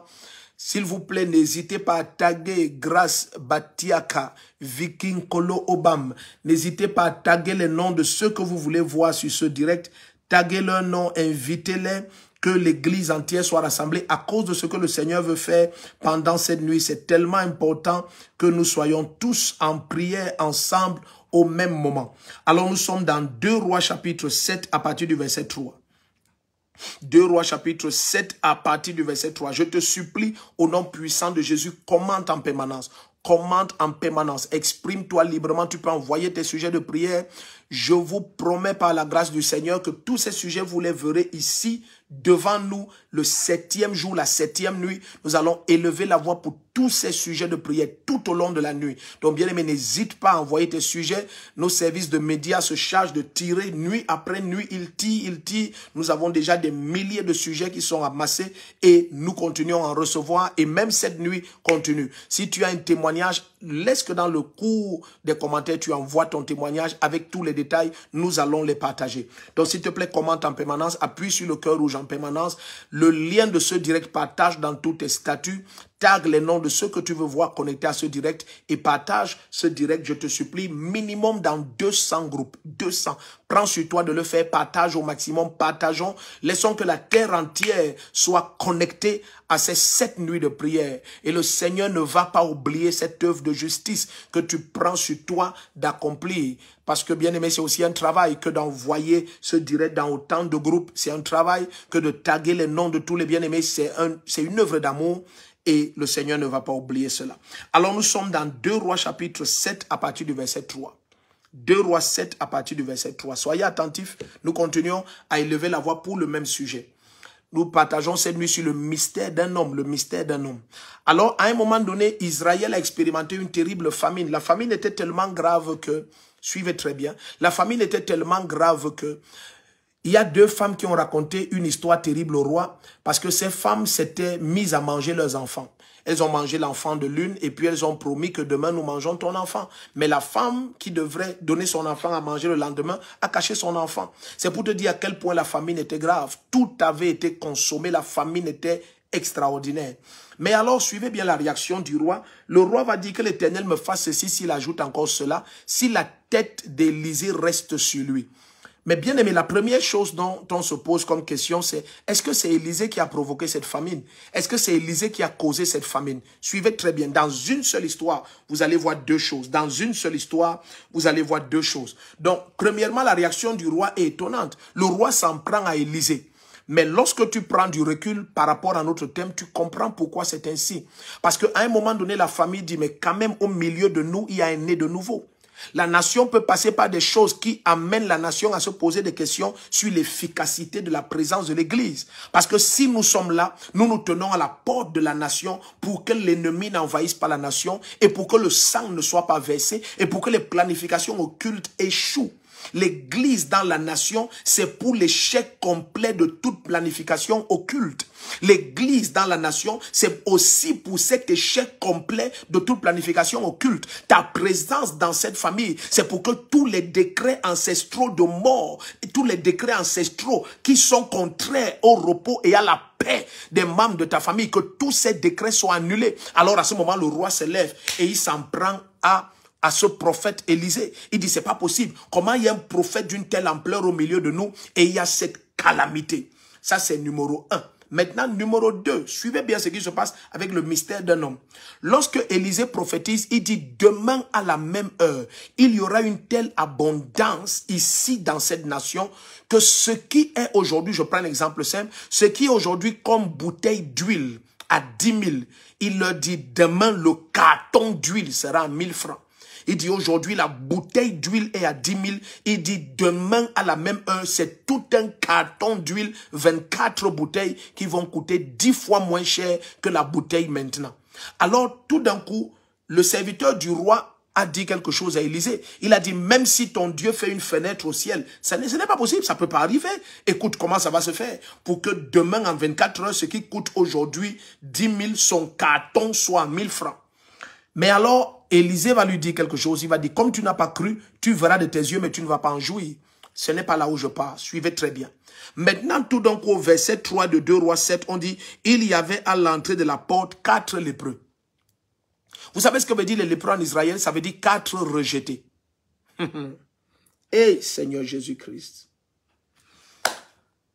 S'il vous plaît, n'hésitez pas à taguer Grâce Batiaka, Viking Kolo Obam. N'hésitez pas à taguer les noms de ceux que vous voulez voir sur ce direct. Taguez leur nom, invitez-les, que l'église entière soit rassemblée à cause de ce que le Seigneur veut faire pendant cette nuit. C'est tellement important que nous soyons tous en prière ensemble au même moment. Alors nous sommes dans 2 Rois chapitre 7 à partir du verset 3. 2 Rois chapitre 7 à partir du verset 3. Je te supplie au nom puissant de Jésus, commente en permanence. Commente en permanence. Exprime-toi librement. Tu peux envoyer tes sujets de prière. Je vous promets par la grâce du Seigneur que tous ces sujets, vous les verrez ici devant nous le 7e jour, la 7e nuit. Nous allons élever la voix pour tous ces sujets de prière tout au long de la nuit. Donc bien aimé, n'hésite pas à envoyer tes sujets. Nos services de médias se chargent de tirer nuit après nuit. Ils tirent. Nous avons déjà des milliers de sujets qui sont amassés et nous continuons à en recevoir. Et même cette nuit continue. Si tu as un témoignage, laisse que dans le cours des commentaires, tu envoies ton témoignage avec tous les détails. Nous allons les partager. Donc s'il te plaît, commente en permanence. Appuie sur le cœur rouge en permanence. Le lien de ce direct, partage dans tous tes statuts. Tag les noms de ceux que tu veux voir connectés à ce direct et partage ce direct, je te supplie, minimum dans 200 groupes. 200. Prends sur toi de le faire, partage au maximum, partageons. Laissons que la terre entière soit connectée à ces 7 nuits de prière. Et le Seigneur ne va pas oublier cette œuvre de justice que tu prends sur toi d'accomplir. Parce que bien aimé, c'est aussi un travail que d'envoyer ce direct dans autant de groupes. C'est un travail que de taguer les noms de tous les bien-aimés. C'est une œuvre d'amour. Et le Seigneur ne va pas oublier cela. Alors nous sommes dans 2 Rois chapitre 7 à partir du verset 3. 2 Rois 7 à partir du verset 3. Soyez attentifs, nous continuons à élever la voix pour le même sujet. Nous partageons cette nuit sur le mystère d'un homme, le mystère d'un homme. Alors à un moment donné, Israël a expérimenté une terrible famine. La famine était tellement grave que, suivez très bien, la famine était tellement grave que, il y a 2 femmes qui ont raconté une histoire terrible au roi parce que ces femmes s'étaient mises à manger leurs enfants. Elles ont mangé l'enfant de l'une et puis elles ont promis que demain nous mangeons ton enfant. Mais la femme qui devrait donner son enfant à manger le lendemain a caché son enfant. C'est pour te dire à quel point la famine était grave. Tout avait été consommé, la famine était extraordinaire. Mais alors, suivez bien la réaction du roi. Le roi va dire que l'Éternel me fasse ceci s'il ajoute encore cela, si la tête d'Élisée reste sur lui. Mais bien aimé, la première chose dont on se pose comme question, c'est est-ce que c'est Élisée qui a provoqué cette famine? Est-ce que c'est Élisée qui a causé cette famine? Suivez très bien. Dans une seule histoire, vous allez voir 2 choses. Dans une seule histoire, vous allez voir 2 choses. Donc, premièrement, la réaction du roi est étonnante. Le roi s'en prend à Élisée. Mais lorsque tu prends du recul par rapport à notre thème, tu comprends pourquoi c'est ainsi. Parce qu'à un moment donné, la famille dit, mais quand même au milieu de nous, il y a un né de nouveau. La nation peut passer par des choses qui amènent la nation à se poser des questions sur l'efficacité de la présence de l'Église. Parce que si nous sommes là, nous nous tenons à la porte de la nation pour que l'ennemi n'envahisse pas la nation et pour que le sang ne soit pas versé et pour que les planifications occultes échouent. L'Église dans la nation, c'est pour l'échec complet de toute planification occulte. L'Église dans la nation, c'est aussi pour cet échec complet de toute planification occulte. Ta présence dans cette famille, c'est pour que tous les décrets ancestraux de mort, tous les décrets ancestraux qui sont contraires au repos et à la paix des membres de ta famille, que tous ces décrets soient annulés. Alors à ce moment, le roi se lève et il s'en prend à ce prophète Élisée. Il dit, c'est pas possible. Comment il y a un prophète d'une telle ampleur au milieu de nous et il y a cette calamité? Ça, c'est numéro 1. Maintenant, numéro 2, suivez bien ce qui se passe avec le mystère d'un homme. Lorsque Élisée prophétise, il dit, demain à la même heure, il y aura une telle abondance ici dans cette nation que ce qui est aujourd'hui, je prends un exemple simple, ce qui est aujourd'hui comme bouteille d'huile à 10 000. Il leur dit, demain, le carton d'huile sera à 1000 francs. Il dit, aujourd'hui, la bouteille d'huile est à 10 000. Il dit, demain, à la même heure, c'est tout un carton d'huile, 24 bouteilles qui vont coûter 10 fois moins cher que la bouteille maintenant. Alors, tout d'un coup, le serviteur du roi a dit quelque chose à Élisée. Il a dit, même si ton Dieu fait une fenêtre au ciel, ce n'est pas possible, ça ne peut pas arriver. Écoute, comment ça va se faire pour que demain, en 24 heures, ce qui coûte aujourd'hui 10 000, son carton soit 1000 francs. Mais alors, Élisée va lui dire quelque chose. Il va dire, comme tu n'as pas cru, tu verras de tes yeux, mais tu ne vas pas en jouir. Ce n'est pas là où je pars. Suivez très bien. Maintenant, tout d'un coup, au verset 3 de 2 Rois 7, on dit, il y avait à l'entrée de la porte 4 lépreux. Vous savez ce que veut dire les lépreux en Israël? Ça veut dire 4 rejetés. Eh, Seigneur Jésus-Christ,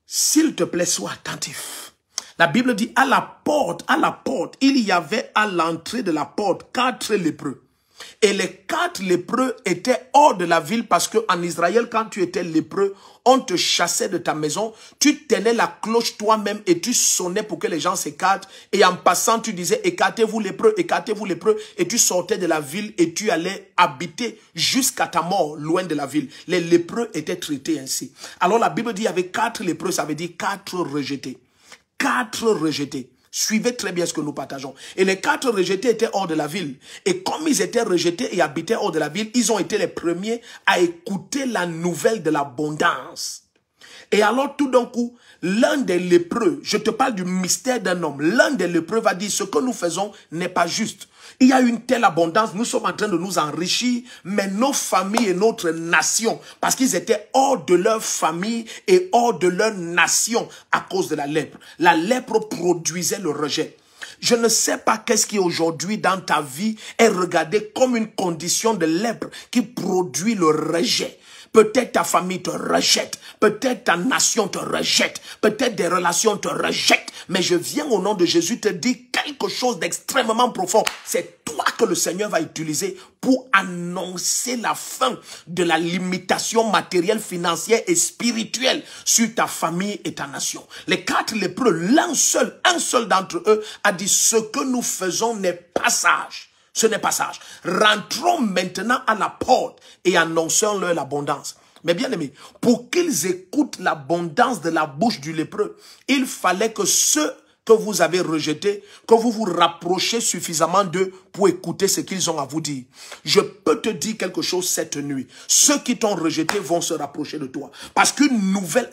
s'il te plaît, sois attentif. La Bible dit, à la porte, il y avait à l'entrée de la porte 4 lépreux. Et les 4 lépreux étaient hors de la ville parce qu'en Israël, quand tu étais lépreux, on te chassait de ta maison, tu tenais la cloche toi-même et tu sonnais pour que les gens s'écartent. Et en passant, tu disais, écartez-vous lépreux, et tu sortais de la ville et tu allais habiter jusqu'à ta mort, loin de la ville. Les lépreux étaient traités ainsi. Alors la Bible dit, il y avait 4 lépreux, ça veut dire 4 rejetés. 4 rejetés. Suivez très bien ce que nous partageons. Et les 4 rejetés étaient hors de la ville. Et comme ils étaient rejetés et habitaient hors de la ville, ils ont été les premiers à écouter la nouvelle de l'abondance. Et alors tout d'un coup, l'un des lépreux, je te parle du mystère d'un homme, l'un des lépreux va dire, ce que nous faisons n'est pas juste. Il y a une telle abondance, nous sommes en train de nous enrichir, mais nos familles et notre nation, parce qu'ils étaient hors de leur famille et hors de leur nation à cause de la lèpre. La lèpre produisait le rejet. Je ne sais pas qu'est-ce qui aujourd'hui dans ta vie est regardé comme une condition de lèpre qui produit le rejet. Peut-être ta famille te rejette, peut-être ta nation te rejette, peut-être des relations te rejettent. Mais je viens au nom de Jésus te dire quelque chose d'extrêmement profond. C'est toi que le Seigneur va utiliser pour annoncer la fin de la limitation matérielle, financière et spirituelle sur ta famille et ta nation. Les 4 lépreux, un seul d'entre eux a dit, ce que nous faisons n'est pas sage. Ce n'est pas sage. Rentrons maintenant à la porte et annonçons-leur l'abondance. Mais bien aimé, pour qu'ils écoutent l'abondance de la bouche du lépreux, il fallait que ceux que vous avez rejetés, que vous vous rapprochez suffisamment d'eux pour écouter ce qu'ils ont à vous dire. Je peux te dire quelque chose cette nuit. Ceux qui t'ont rejeté vont se rapprocher de toi. Parce qu'une nouvelle,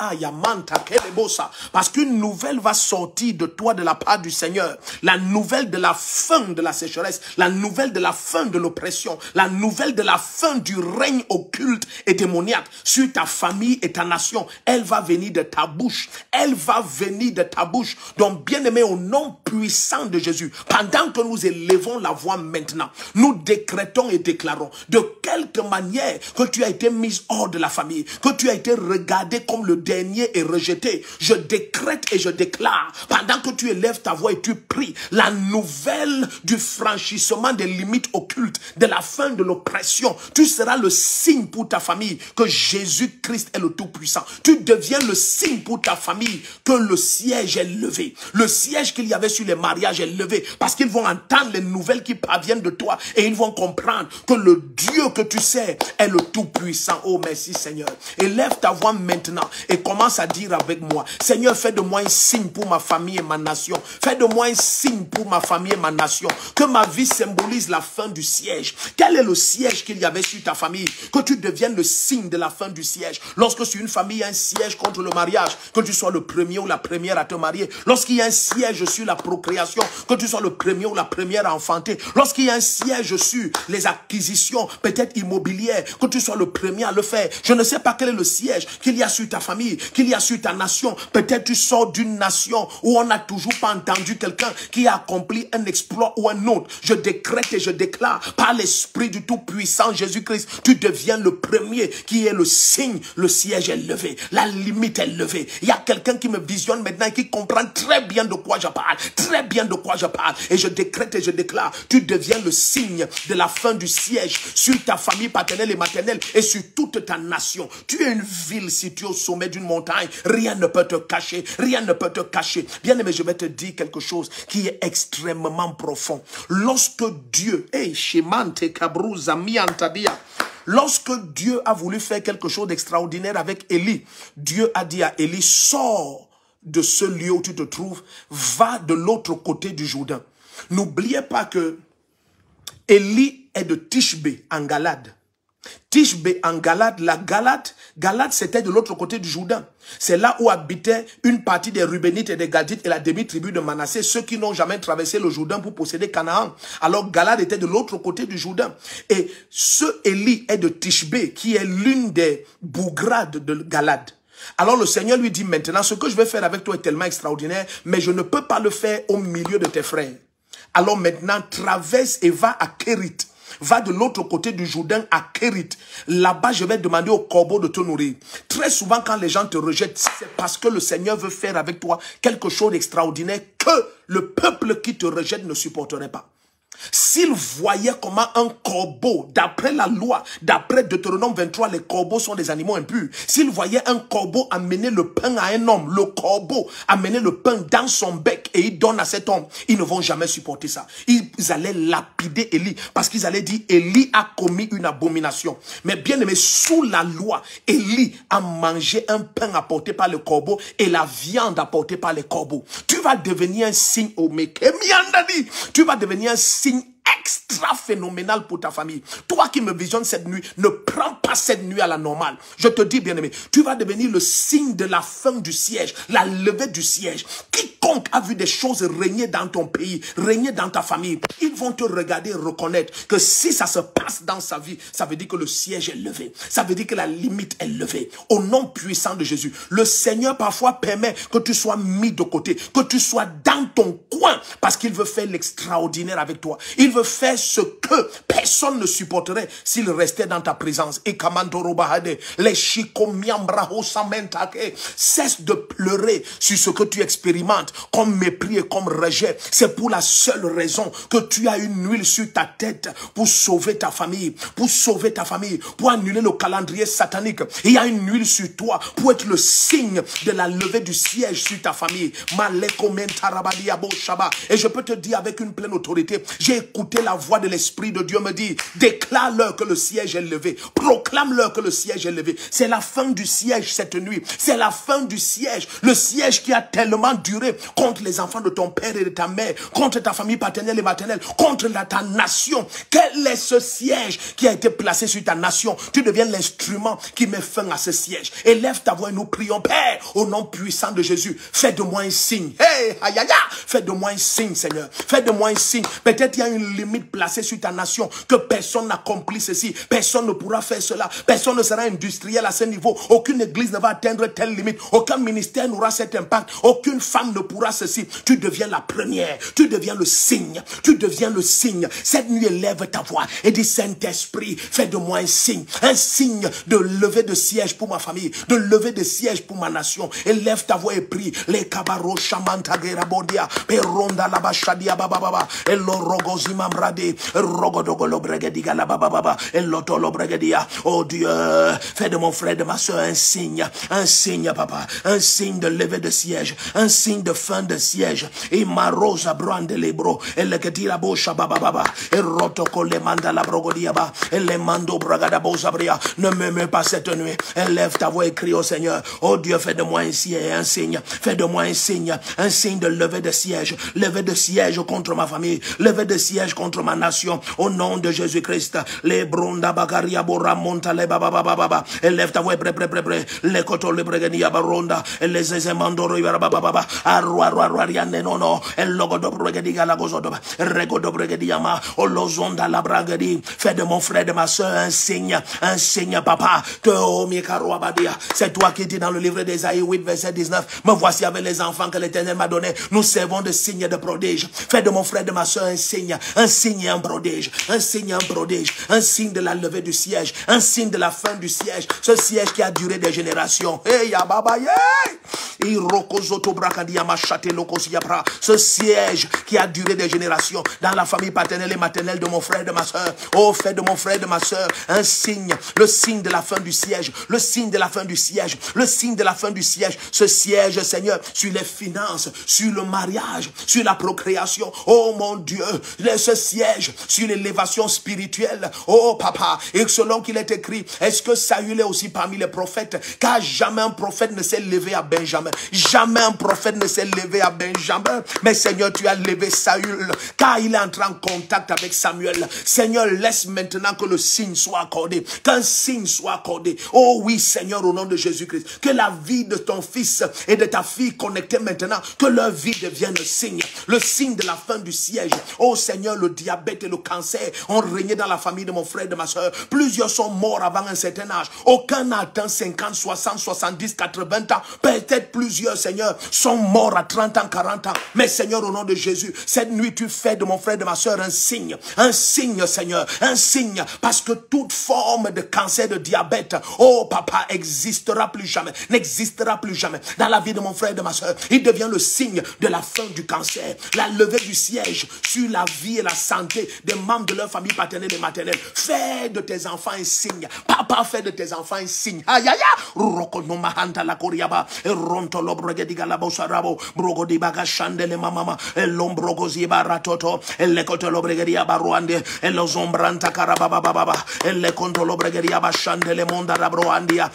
parce qu'une nouvelle va sortir de toi de la part du Seigneur. La nouvelle de la fin de la sécheresse, la nouvelle de la fin de l'oppression, la nouvelle de la fin du règne occulte et démoniaque sur ta famille et ta nation. Elle va venir de ta bouche. Elle va venir de ta bouche. Donc, bien aimé, au nom puissant de Jésus, pendant que nous élevons la voix maintenant, nous décrétons et déclarons de quelque manière que tu as été mis hors de la famille, que tu as été regardé comme le dernier et rejeté. Je décrète et je déclare, pendant que tu élèves ta voix et tu pries, la nouvelle du franchissement des limites occultes, de la fin de l'oppression. Tu seras le signe pour ta famille que Jésus-Christ est le Tout-Puissant. Tu deviens le signe pour ta famille que le siège est levé. Le siège qu'il y avait sur les mariages est levé parce qu'ils vont entendre les nouvelles qui parviennent de toi et ils vont comprendre que le Dieu que tu sers est le Tout-Puissant. Oh, merci Seigneur. Élève ta voix maintenant et commence à dire avec moi, Seigneur, fais de moi un signe pour ma famille et ma nation. Fais de moi un signe pour ma famille et ma nation. Que ma vie symbolise la fin du siège. Quel est le siège qu'il y avait sur ta famille? Que tu deviennes le signe de la fin du siège. Lorsque sur une famille il y a un siège contre le mariage, que tu sois le premier ou la première à te marier. Lorsqu'il y a un siège sur la procréation, que tu sois le premier ou la première à enfanter. Lorsqu'il y a un siège sur les acquisitions, peut-être immobilières, que tu sois le premier à le faire. Je ne sais pas quel est le siège qu'il y a sur ta famille, qu'il y a sur ta nation. Peut-être tu sors d'une nation où on n'a toujours pas entendu quelqu'un qui a accompli un exploit ou un autre. Je décrète et je déclare par l'Esprit du Tout-Puissant Jésus-Christ, tu deviens le premier qui est le signe. Le siège est levé, la limite est levée. Il y a quelqu'un qui me visionne maintenant et qui comprend très bien de quoi je parle. Très bien de quoi je parle. Et je décrète et je déclare, tu deviens le signe de la fin du siège sur ta famille paternelle et maternelle et sur toute ta nation. Tu es une ville située au sommet d'une montagne. Rien ne peut te cacher. Rien ne peut te cacher. Bien aimé, je vais te dire quelque chose qui est extrêmement profond. Lorsque Dieu, lorsque Dieu a voulu faire quelque chose d'extraordinaire avec Élie, Dieu a dit à Élie, sors de ce lieu où tu te trouves, va de l'autre côté du Jourdain. N'oubliez pas que Élie est de Tishbé en Galade. Tishbé en Galade, Galade c'était de l'autre côté du Jourdain. C'est là où habitait une partie des Rubénites et des Gadites et la demi-tribu de Manassé, ceux qui n'ont jamais traversé le Jourdain pour posséder Canaan. Alors Galade était de l'autre côté du Jourdain. Et ce Élie est de Tishbé, qui est l'une des bougrades de Galade. Alors le Seigneur lui dit maintenant, ce que je vais faire avec toi est tellement extraordinaire, mais je ne peux pas le faire au milieu de tes frères. Alors maintenant, traverse et va à Kérit. Va de l'autre côté du Jourdain à Kérit. Là-bas, je vais demander au corbeau de te nourrir. Très souvent, quand les gens te rejettent, c'est parce que le Seigneur veut faire avec toi quelque chose d'extraordinaire que le peuple qui te rejette ne supporterait pas. S'ils voyaient comment un corbeau, d'après la loi, d'après Deutéronome 23, les corbeaux sont des animaux impurs. S'ils voyaient un corbeau amener le pain à un homme, le corbeau amener le pain dans son bec et il donne à cet homme, ils ne vont jamais supporter ça. Ils allaient lapider Élie parce qu'ils allaient dire Élie a commis une abomination. Mais bien aimé, sous la loi, Élie a mangé un pain apporté par le corbeau et la viande apportée par les corbeaux. Tu vas devenir un signe au Mekemiandadi. Tu vas devenir un signe extra phénoménal pour ta famille. Toi qui me visionnes cette nuit, ne prends pas cette nuit à la normale. Je te dis, bien-aimé, tu vas devenir le signe de la fin du siège, la levée du siège. Quiconque a vu des choses régner dans ton pays, régner dans ta famille, ils vont te regarder et reconnaître que si ça se passe dans sa vie, ça veut dire que le siège est levé. Ça veut dire que la limite est levée. Au nom puissant de Jésus, le Seigneur parfois permet que tu sois mis de côté, que tu sois dans ton coin, parce qu'il veut faire l'extraordinaire avec toi. Il veut faire ce que personne ne supporterait s'il restait dans ta présence. Et cesse de pleurer sur ce que tu expérimentes comme mépris et comme rejet. C'est pour la seule raison que tu as une huile sur ta tête pour sauver ta famille, pour annuler le calendrier satanique. Il y a une huile sur toi pour être le signe de la levée du siège sur ta famille. Et je peux te dire avec une pleine autorité, j'ai écouté la voix de l'Esprit de Dieu me dire, déclare-leur que le siège est levé, proclame-leur que le siège est levé. C'est la fin du siège cette nuit, c'est la fin du siège, le siège qui a tellement duré contre les enfants de ton père et de ta mère, contre ta famille paternelle et maternelle, contre ta nation. Quel est ce siège qui a été placé sur ta nation? Tu deviens l'instrument qui met fin à ce siège. Élève ta voix et nous prions, Père, au nom puissant de Jésus, fais de moi un signe. Hey, aïe, aïe, aïe, fais de moi un signe, Seigneur. Fais de moi un signe. Peut-être il y a une limite placée sur ta nation, que personne n'accomplit ceci, personne ne pourra faire cela, personne ne sera industriel à ce niveau, aucune église ne va atteindre telle limite, aucun ministère n'aura cet impact, aucune femme ne pourra ceci. Tu deviens la première, tu deviens le signe, tu deviens le signe. Cette nuit, élève ta voix et dis, Saint-Esprit, fais de moi un signe de lever de siège pour ma famille, de lever de siège pour ma nation. Élève ta voix et prie. Les kabaro shamanta gerabodia, peronda la bachadia bababa, elorogozima brade, rogodogolo bregediga la bababa, elotolo bregedia. Oh Dieu, fais de mon frère, de ma soeur un signe, papa, un signe de lever de siège, un signe de fin de siège. Et ma rosa brande lebro, et le ketira bosha bababa, et rotoko le manda la brogodiaba, et le mando bragada bosabria. Ne me mets pas cette nuit. Élève ta voix et crie au Seigneur. Oh Dieu, fais de moi un signe, fais de moi un signe de lever de siège contre ma famille, lever de siège contre ma nation, au nom de Jésus-Christ. Les bronda bagaria bora monta le baba baba, élève ta voix, pré, les koto le bregenia baronda, les ezemandoro baba, arwa riane nono, el logo do bregediga la gozodo, rego do bregediama, o lozonda la bragedi. Fais de mon frère, de ma soeur un signe, papa. C'est toi qui dis dans le livre d'Ésaïe 8 verset 19, me voici avec les enfants que l'Éternel m'a donné, nous servons de signes et de prodiges. Fais de mon frère, de ma soeur un signe signe et un prodige, un signe et un prodige, un signe de la levée du siège, un signe de la fin du siège, ce siège qui a duré des générations. Hey, ya baba, ce siège qui a duré des générations dans la famille paternelle et maternelle de mon frère et de ma soeur. Oh, fait de mon frère et de ma soeur, un signe, le signe de la fin du siège, le signe de la fin du siège, le signe de la fin du siège. Ce siège, Seigneur, sur les finances, sur le mariage, sur la procréation. Oh mon Dieu, ce siège sur l'élévation spirituelle. Oh papa, et selon qu'il est écrit, est-ce que Saül est aussi parmi les prophètes? Car jamais un prophète ne s'est levé à Benjamin. Jamais un prophète ne s'est levé à Benjamin. Mais Seigneur, tu as levé Saül, car il est entré en contact avec Samuel. Seigneur, laisse maintenant que le signe soit accordé, qu'un signe soit accordé. Oh oui, Seigneur, au nom de Jésus-Christ, que la vie de ton fils et de ta fille connectée maintenant, que leur vie devienne le signe de la fin du siège. Oh Seigneur, le diabète et le cancer ont régné dans la famille de mon frère et de ma soeur. Plusieurs sont morts avant un certain âge. Aucun n'a atteint 50, 60, 70, 80 ans. Peut-être plusieurs, Seigneur, sont morts à 30 ans, 40 ans. Mais Seigneur, au nom de Jésus, cette nuit, tu fais de mon frère et de ma soeur un signe, Seigneur, un signe, parce que toute forme de cancer, de diabète, oh papa, existera plus jamais, n'existera plus jamais dans la vie de mon frère et de ma soeur. Il devient le signe de la fin du cancer, la levée du siège sur la vie et la santé des membres de leur famille paternelle et maternelle. Fais de tes enfants un signe. Papa, fais de tes enfants un signe. Aïe, aïe, aïe. La Koriaba, Ronto Lobrogediga la Bosarabo, Brogodibaga Chandele Mama, Lombrogozi Baratoto, Le Cotolobregeria Baruande, Lozombranta Carababa, Le Contolobregeria Bashandele Monda Rabroandia.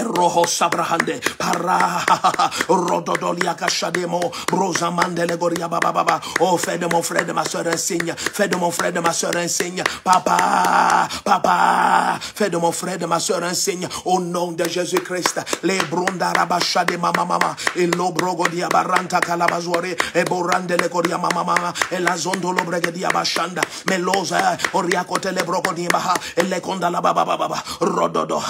Rojo sabrahande para rododolia kashademo brosamande legoria baba. Oh, fais de mon frère de ma soeur un signe, fais de mon frère de ma soeur un signe, papa, fais de mon frère de ma soeur un signe au nom de Jésus-Christ. Les bronda rabasha de mama et l'obrogodia baranta calabazore et borande legoria mama et la zondo lobregedia bashanda melosa oriakote le brogodia baha et le kondala baba rododo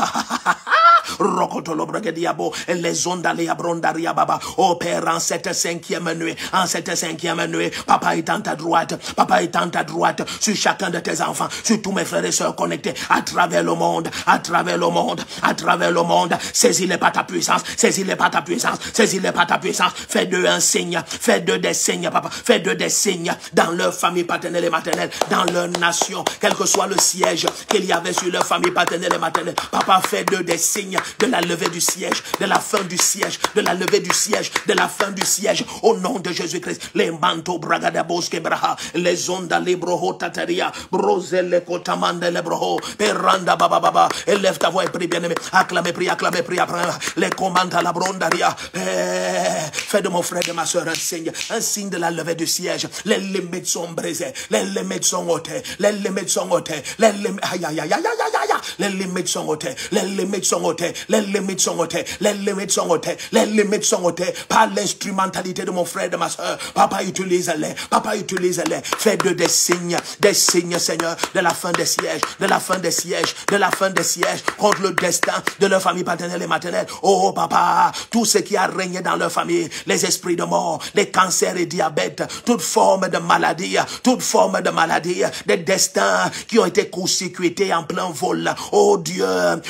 Rokotolo Bragadiabo, et les ondes d'aller à Brondaria Baba, opère en cette cinquième nuit, papa est en ta droite, sur chacun de tes enfants, sur tous mes frères et sœurs connectés, à travers le monde, saisis-les par ta puissance, fais d'eux un signe, fais d'eux des signes, papa, fais d'eux des signes, dans leur famille paternelle et maternelle, dans leur nation, quel que soit le siège qu'il y avait sur leur famille paternelle et maternelle, papa, fais d'eux des signes, de la levée du siège, de la fin du siège, de la levée du siège, de la fin du siège, au nom de Jésus-Christ. Les manteaux bragada bosque braha, les ondes lebroho tataria, brosele kotamande lebroho, peranda baba, élève ta voix et prie, bien-aimé, acclamez, prie, les commandes à la brondaria, fais de mon frère, de ma soeur un signe de la levée du siège. Les limites sont brisées, les limites sont ôtées, les limites sont ôtées, les limites sont ôtées, les limites sont ôtées, les limites sont ôtées, les limites sont ôtées, les limites sont ôtées par l'instrumentalité de mon frère et de ma soeur. Papa, utilise-les, fais de des signes, Seigneur, de la fin des sièges, contre le destin de leur famille paternelle et maternelle. Oh papa, tout ce qui a régné dans leur famille, les esprits de mort, les cancers et diabète, toute forme de maladie, des destins qui ont été court-circuités en plein vol. Oh Dieu,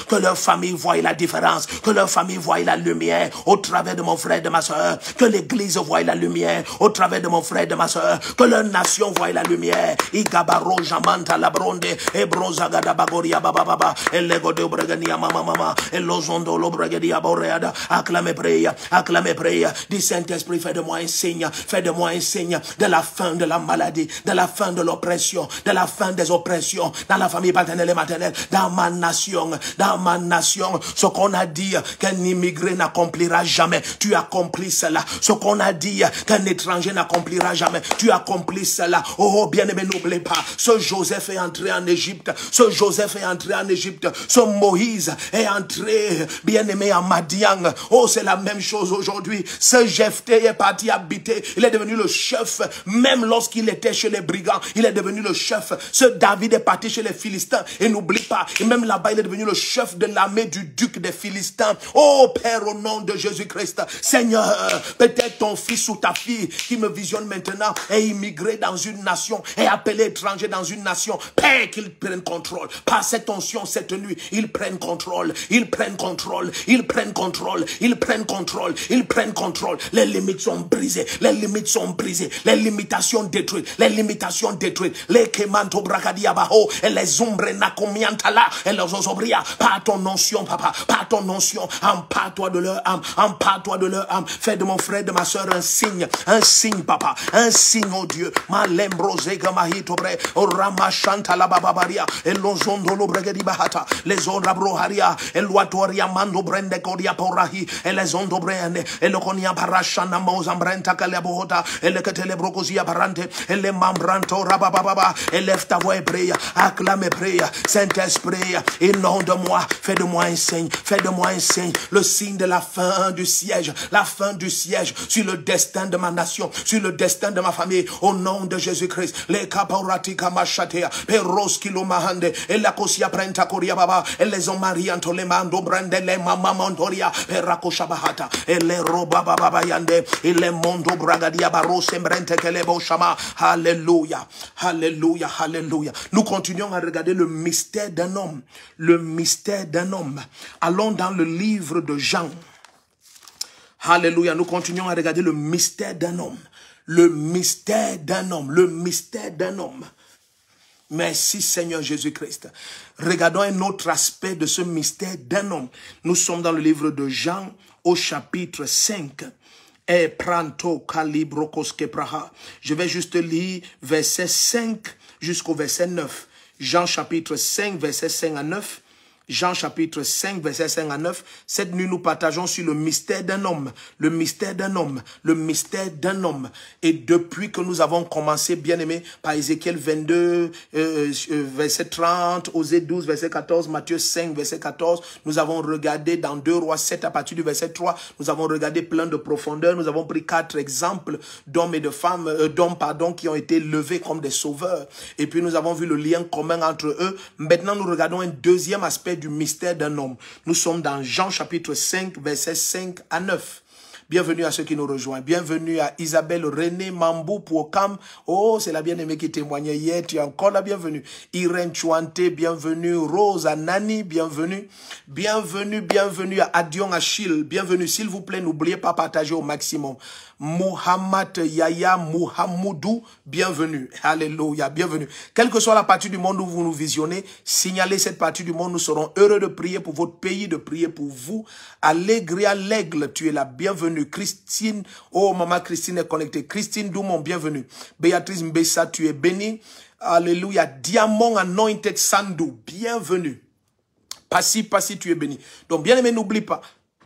que leur famille voie la différence, que leur famille voie la lumière au travers de mon frère et de ma soeur, que l'église voie la lumière au travers de mon frère et de ma soeur, que leur nation voie la lumière. Igabaro jamanta la bronde et brozagada bagoria baba et lego de bregania mama et lozondo lo bregadia boreada. Acclamez prière, dis Saint-Esprit, fais de moi un signe de la fin de la maladie, de la fin de l'oppression, de la fin des oppressions dans la famille paternelle et maternelle, dans ma nation, ce qu'on a dit qu'un immigré n'accomplira jamais, tu accomplis cela. Ce qu'on a dit qu'un étranger n'accomplira jamais, tu accomplis cela. Oh bien-aimé, n'oublie pas, ce Joseph est entré en Égypte, ce Moïse est entré, bien-aimé, en Madian. Oh, c'est la même chose aujourd'hui. Ce Jephthé est parti habiter, il est devenu le chef, même lorsqu'il était chez les brigands, il est devenu le chef. Ce David est parti chez les Philistins, et n'oublie pas, même là-bas, il est devenu le chef de l'armée du duc des Philistins. Oh Père, au nom de Jésus-Christ, Seigneur, peut-être ton fils ou ta fille qui me visionne maintenant est immigré dans une nation, est appelé étranger dans une nation. Père, qu'il prenne contrôle. Par cette onction cette nuit, ils prennent contrôle, ils prennent contrôle, ils prennent contrôle, ils prennent contrôle, ils prennent contrôle. Les limites sont brisées, les limites sont brisées, les limitations détruites, les limitations détruites. Les kemanto bracadiabaho et les ombres nakomiantala et les osobria. Par ton onction, papa, par ton onction, empare-toi de leur âme, empare-toi de leur âme. Fais de mon frère, de ma soeur un signe, papa, un signe, oh Dieu. Malembrose gamahitobre, oramachanta la babaria, et l'ozondo l'obregedi bahata, les onrabroharia, et l'ouatoria mando brende koria porahi, et les ondobrene, et le konia parashana mozambrenta kalabohota, et le ketelebrokozia parante, et les membranto rabababa, élève ta voix et prie, acclame et prie, Saint-Esprit, inonde-moi, fais de moi un signe, fais de moi un signe, le signe de la fin du siège sur le destin de ma nation, sur le destin de ma famille, au nom de Jésus-Christ. Les caporatica machatea, peros kilomahande, et la cosia prenta coria baba, et les omarianto le mando brande le mama montoria, peracoshabahata, et les roba baba yande, et les mondo bragadia baro sembrente que les boshama. Alléluia, alléluia, alléluia. Nous continuons à regarder le mystère d'un homme, le mystère d'un homme. Allons dans le livre de Jean. Alléluia, nous continuons à regarder le mystère d'un homme. Le mystère d'un homme, le mystère d'un homme. Merci Seigneur Jésus-Christ. Regardons un autre aspect de ce mystère d'un homme. Nous sommes dans le livre de Jean au chapitre 5. Et pranto calibrocos kepraha. Je vais juste lire verset 5 jusqu'au verset 9. Jean chapitre 5, verset 5 à 9. Jean chapitre 5, verset 5 à 9. Cette nuit, nous partageons sur le mystère d'un homme. Le mystère d'un homme. Le mystère d'un homme. Et depuis que nous avons commencé, bien aimé, par Ézéchiel 22, verset 30, Osée 12, verset 14, Matthieu 5, verset 14, nous avons regardé dans 2 Rois 7, à partir du verset 3, nous avons regardé plein de profondeur. Nous avons pris 4 exemples d'hommes et de femmes, qui ont été levés comme des sauveurs. Et puis nous avons vu le lien commun entre eux. Maintenant, nous regardons un deuxième aspect du mystère d'un homme. Nous sommes dans Jean chapitre 5, versets 5 à 9. Bienvenue à ceux qui nous rejoignent. Bienvenue à Isabelle René Mambou Pouokam. Oh, c'est la bien-aimée qui témoignait hier. Tu es encore la bienvenue. Irène Chouante, bienvenue. Rose Anani, bienvenue. Bienvenue à Adion Achille. Bienvenue. S'il vous plaît, n'oubliez pas de partager au maximum. Muhammad Yaya Muhammoudou, bienvenue. Alléluia, bienvenue. Quelle que soit la partie du monde où vous nous visionnez, signalez cette partie du monde. Nous serons heureux de prier pour votre pays, de prier pour vous. Allégria l'aigle, tu es la bienvenue. Christine, oh maman Christine est connectée. Christine Doumon, bienvenue. Béatrice Mbessa, tu es bénie. Alléluia. Diamond Anointed Sandou, bienvenue. Passi, tu es béni. Donc bien aimé, n'oublie pas,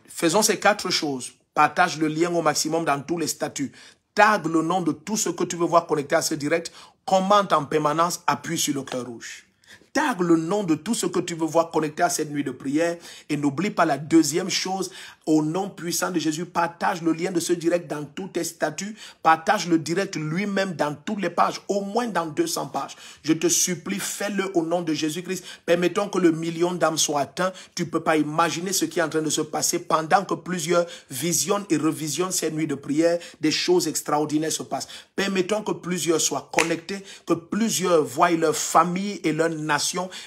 faisons ces 4 choses. Partage le lien au maximum dans tous les statuts. Tag le nom de tout ce que tu veux voir connecté à ce direct. Commente en permanence, appuie sur le cœur rouge. Tag le nom de tout ce que tu veux voir connecté à cette nuit de prière. Et n'oublie pas la deuxième chose, au nom puissant de Jésus, partage le lien de ce direct dans tous tes statuts. Partage le direct lui-même dans toutes les pages, au moins dans 200 pages. Je te supplie, fais-le au nom de Jésus-Christ. Permettons que le million d'âmes soit atteint. Tu ne peux pas imaginer ce qui est en train de se passer pendant que plusieurs visionnent et revisionnent ces nuits de prière. Des choses extraordinaires se passent. Permettons que plusieurs soient connectés, que plusieurs voient leur famille et leur nation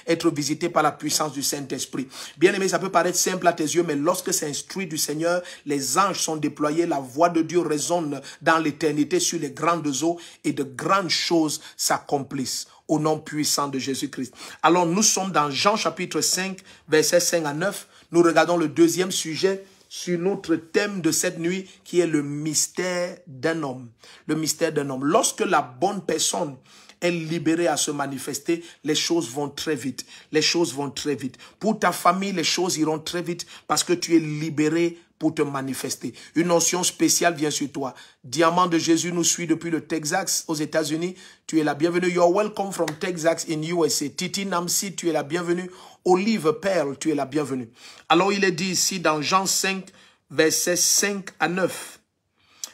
être visité par la puissance du Saint-Esprit. Bien aimé, ça peut paraître simple à tes yeux, mais lorsque c'est instruit du Seigneur, les anges sont déployés, la voix de Dieu résonne dans l'éternité sur les grandes eaux et de grandes choses s'accomplissent au nom puissant de Jésus-Christ. Alors nous sommes dans Jean chapitre 5, versets 5 à 9. Nous regardons le deuxième sujet sur notre thème de cette nuit qui est le mystère d'un homme. Le mystère d'un homme. Lorsque la bonne personne est libérée à se manifester, les choses vont très vite. Les choses vont très vite. Pour ta famille, les choses iront très vite parce que tu es libéré pour te manifester. Une notion spéciale vient sur toi. Diamant de Jésus nous suit depuis le Texas aux États-Unis. Tu es la bienvenue. You're welcome from Texas in USA. Titi Namsi, tu es la bienvenue. Olive Pearl, tu es la bienvenue. Alors il est dit ici dans Jean 5, versets 5 à 9.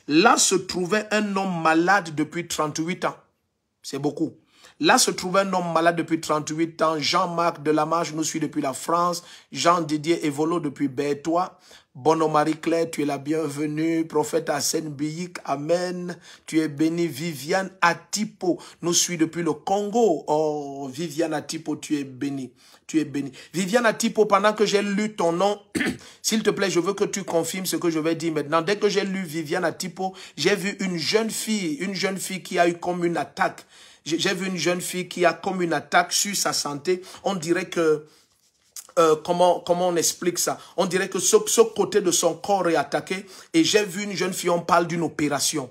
Là se trouvait un homme malade depuis 38 ans. C'est beaucoup. Là se trouvait un homme malade depuis 38 ans. Jean-Marc Delamarche nous suit depuis la France. Jean-Didier Evolo depuis Bertois. Bono Marie-Claire, tu es la bienvenue. Prophète Arsène Biyik, amen. Tu es béni. Viviane Atipo nous suit depuis le Congo. Oh, Viviane Atipo, tu es béni. Tu es béni. Viviane Atipo, pendant que j'ai lu ton nom, s'il te plaît, je veux que tu confirmes ce que je vais dire maintenant. Dès que j'ai lu Viviane Atipo, j'ai vu une jeune fille qui a eu comme une attaque. J'ai vu une jeune fille qui a comme une attaque sur sa santé. On dirait que, comment on explique ça? On dirait que ce côté de son corps est attaqué. Et j'ai vu une jeune fille, on parle d'une opération.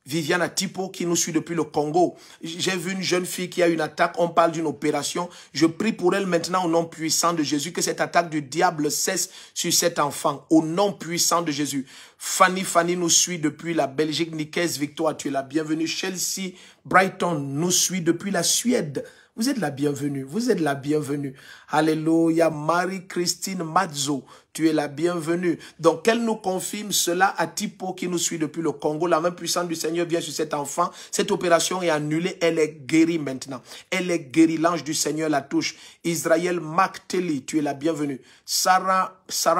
Viviane Atipo qui nous suit depuis le Congo. J'ai vu une jeune fille qui a une attaque, on parle d'une opération. Je prie pour elle maintenant au nom puissant de Jésus, que cette attaque du diable cesse sur cet enfant, au nom puissant de Jésus. Fanny nous suit depuis la Belgique. Nikes Victoire, tu es la bienvenue. Chelsea Brighton nous suit depuis la Suède. Vous êtes la bienvenue, vous êtes la bienvenue. Alléluia. Marie-Christine Mazzo, tu es la bienvenue. Donc, elle nous confirme cela à Tipo qui nous suit depuis le Congo. La main puissante du Seigneur vient sur cet enfant. Cette opération est annulée, elle est guérie maintenant. Elle est guérie, l'ange du Seigneur la touche. Israël Makteli, tu es la bienvenue. Sarah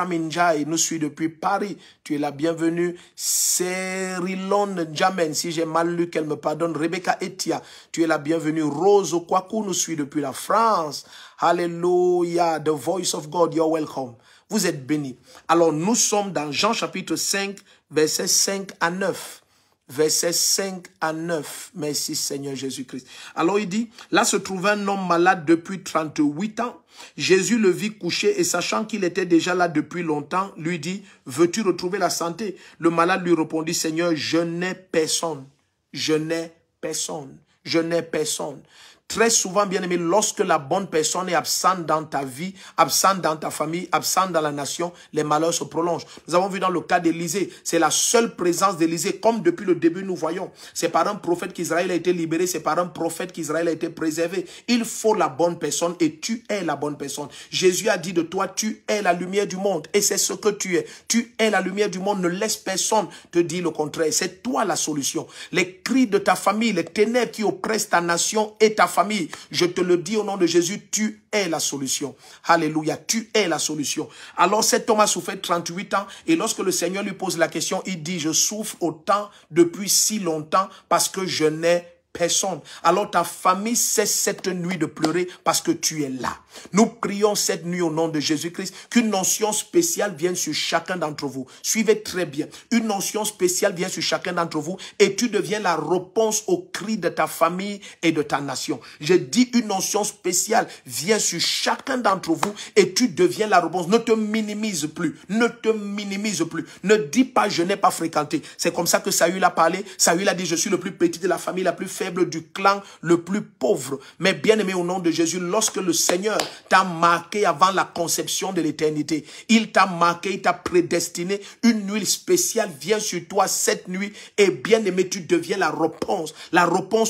Minjai nous suit depuis Paris, tu es la bienvenue. Cerilon Jamen, si j'ai mal lu, qu'elle me pardonne. Rebecca Etia, tu es la bienvenue. Rose Okwaku nous suit depuis la France. Alléluia, the voice of God, you're welcome. Vous êtes bénis. Alors, nous sommes dans Jean chapitre 5, versets 5 à 9. Versets 5 à 9. Merci Seigneur Jésus-Christ. Alors, il dit, là se trouvait un homme malade depuis 38 ans. Jésus le vit couché et sachant qu'il était déjà là depuis longtemps, lui dit, veux-tu retrouver la santé? Le malade lui répondit, Seigneur, je n'ai personne. Je n'ai personne. Je n'ai personne. Très souvent, bien aimé, lorsque la bonne personne est absente dans ta vie, absente dans ta famille, absente dans la nation, les malheurs se prolongent. Nous avons vu dans le cas d'Élisée, c'est la seule présence d'Élisée, comme depuis le début nous voyons. C'est par un prophète qu'Israël a été libéré, c'est par un prophète qu'Israël a été préservé. Il faut la bonne personne et tu es la bonne personne. Jésus a dit de toi, tu es la lumière du monde et c'est ce que tu es. Tu es la lumière du monde, ne laisse personne te dire le contraire. C'est toi la solution. Les cris de ta famille, les ténèbres qui oppressent ta nation et ta famille, je te le dis au nom de Jésus, tu es la solution. Alléluia, tu es la solution. Alors cet homme a souffert 38 ans et lorsque le Seigneur lui pose la question, il dit, je souffre autant depuis si longtemps parce que je n'ai personne. Alors ta famille cesse cette nuit de pleurer parce que tu es là. Nous prions cette nuit au nom de Jésus-Christ qu'une onction spéciale vienne sur chacun d'entre vous. Suivez très bien. Une onction spéciale vient sur chacun d'entre vous et tu deviens la réponse aux cris de ta famille et de ta nation. Je dis une onction spéciale vient sur chacun d'entre vous et tu deviens la réponse. Ne te minimise plus. Ne te minimise plus. Ne dis pas je n'ai pas fréquenté. C'est comme ça que Saül a parlé. Saül a dit je suis le plus petit de la famille, la plus faible du clan, le plus pauvre. Mais bien aimé au nom de Jésus, lorsque le Seigneur t'a marqué avant la conception de l'éternité, il t'a marqué, il t'a prédestiné, une huile spéciale vient sur toi cette nuit et bien aimé, tu deviens la réponse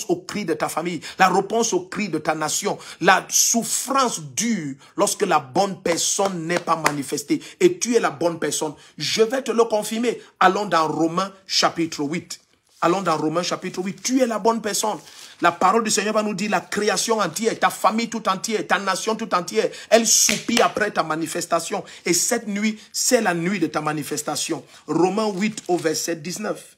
au cri de ta famille, la réponse au cri de ta nation. La souffrance dure lorsque la bonne personne n'est pas manifestée et tu es la bonne personne. Je vais te le confirmer. Allons dans Romains chapitre 8. Allons dans Romains chapitre 8. Tu es la bonne personne. La parole du Seigneur va nous dire la création entière, ta famille tout entière, ta nation tout entière. Elle soupire après ta manifestation. Et cette nuit, c'est la nuit de ta manifestation. Romains 8 au verset 19.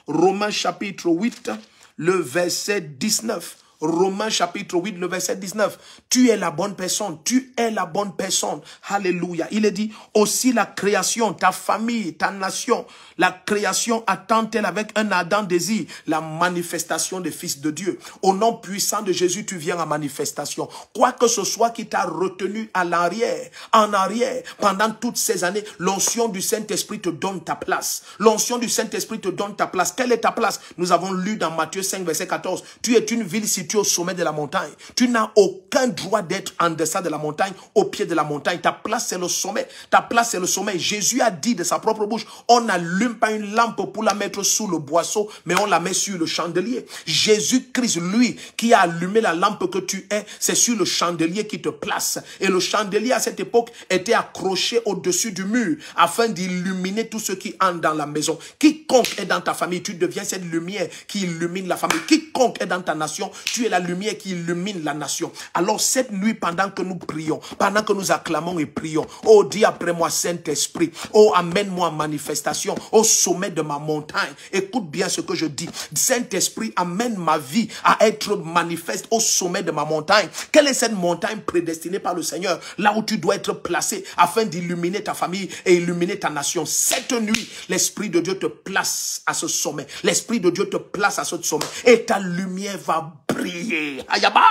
Romains chapitre 8, le verset 19. Romains chapitre 8, le verset 19. Tu es la bonne personne. Tu es la bonne personne. Alléluia. Il est dit, aussi la création, ta famille, ta nation, la création attend-elle avec un ardent désir la manifestation des fils de Dieu. Au nom puissant de Jésus, tu viens en manifestation. Quoi que ce soit qui t'a retenu à l'arrière, en arrière, pendant toutes ces années, l'onction du Saint-Esprit te donne ta place. L'onction du Saint-Esprit te donne ta place. Quelle est ta place? Nous avons lu dans Matthieu 5, verset 14. Tu es une ville située au sommet de la montagne. Tu n'as aucun droit d'être en deçà de la montagne, au pied de la montagne. Ta place, c'est le sommet. Ta place, c'est le sommet. Jésus a dit de sa propre bouche, on n'allume pas une lampe pour la mettre sous le boisseau, mais on la met sur le chandelier. Jésus-Christ, lui, qui a allumé la lampe que tu es, c'est sur le chandelier qui te place. Et le chandelier, à cette époque, était accroché au-dessus du mur, afin d'illuminer tous ceux qui entrent dans la maison. Quiconque est dans ta famille, tu deviens cette lumière qui illumine la famille. Quiconque est dans ta nation, tu tu es la lumière qui illumine la nation. Alors cette nuit, pendant que nous prions, pendant que nous acclamons et prions, oh, dis après moi, Saint-Esprit, oh, amène-moi en manifestation au sommet de ma montagne. Écoute bien ce que je dis. Saint-Esprit, amène ma vie à être manifeste au sommet de ma montagne. Quelle est cette montagne prédestinée par le Seigneur, là où tu dois être placé afin d'illuminer ta famille et illuminer ta nation? Cette nuit, l'Esprit de Dieu te place à ce sommet. L'Esprit de Dieu te place à ce sommet. Et ta lumière va briller. Ayaba,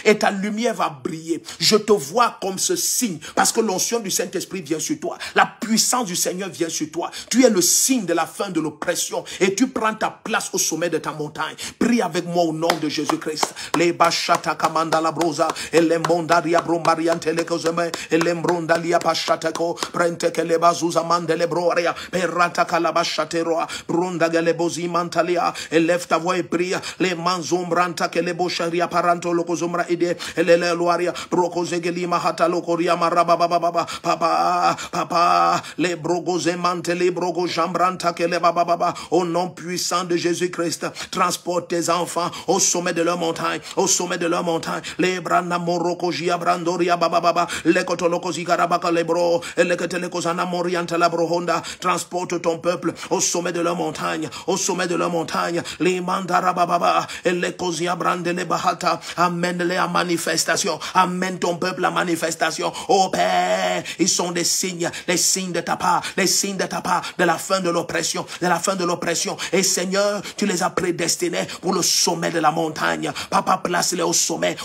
et ta lumière va briller. Je te vois comme ce signe, parce que l'onction du Saint-Esprit vient sur toi. La puissance du Seigneur vient sur toi. Tu es le signe de la fin de l'oppression et tu prends ta place au sommet de ta montagne. Prie avec moi au nom de Jésus-Christ. Les bachata kamanda la brosa, et les mondaria brombariante les coseme, et les mbrondalia pachateko, prente que les bazuza mande les broria, perrata calabachatero, bronda galebozi mantalia, élève ta voix et prie. Les manzombranta que les bocharia paranto locozombra ide, et les loaria, brocozegeli mahata locoria marababa, papa, les brogozemante, les brogojambranta que les bababa, au nom puissant de Jésus-Christ, transporte tes enfants au sommet de leur montagne, au sommet de leur montagne, les branda morocojia brandoria bababa, les kotolokozi karabaka les bro, et les ketelekozana moriante la brohonda, transporte ton peuple au sommet de leur montagne, au sommet de leur montagne, les mandara bababa, et les kozia brande les bahata, amène-les à manifestation, amène ton peuple à manifestation, oh Père, ils sont des signes, les signes de ta part, les signes de ta part, de la fin de l'oppression, de la fin de l'oppression, et Seigneur, tu les as prédestinés pour le sommet de la montagne. Papa, place-les au sommet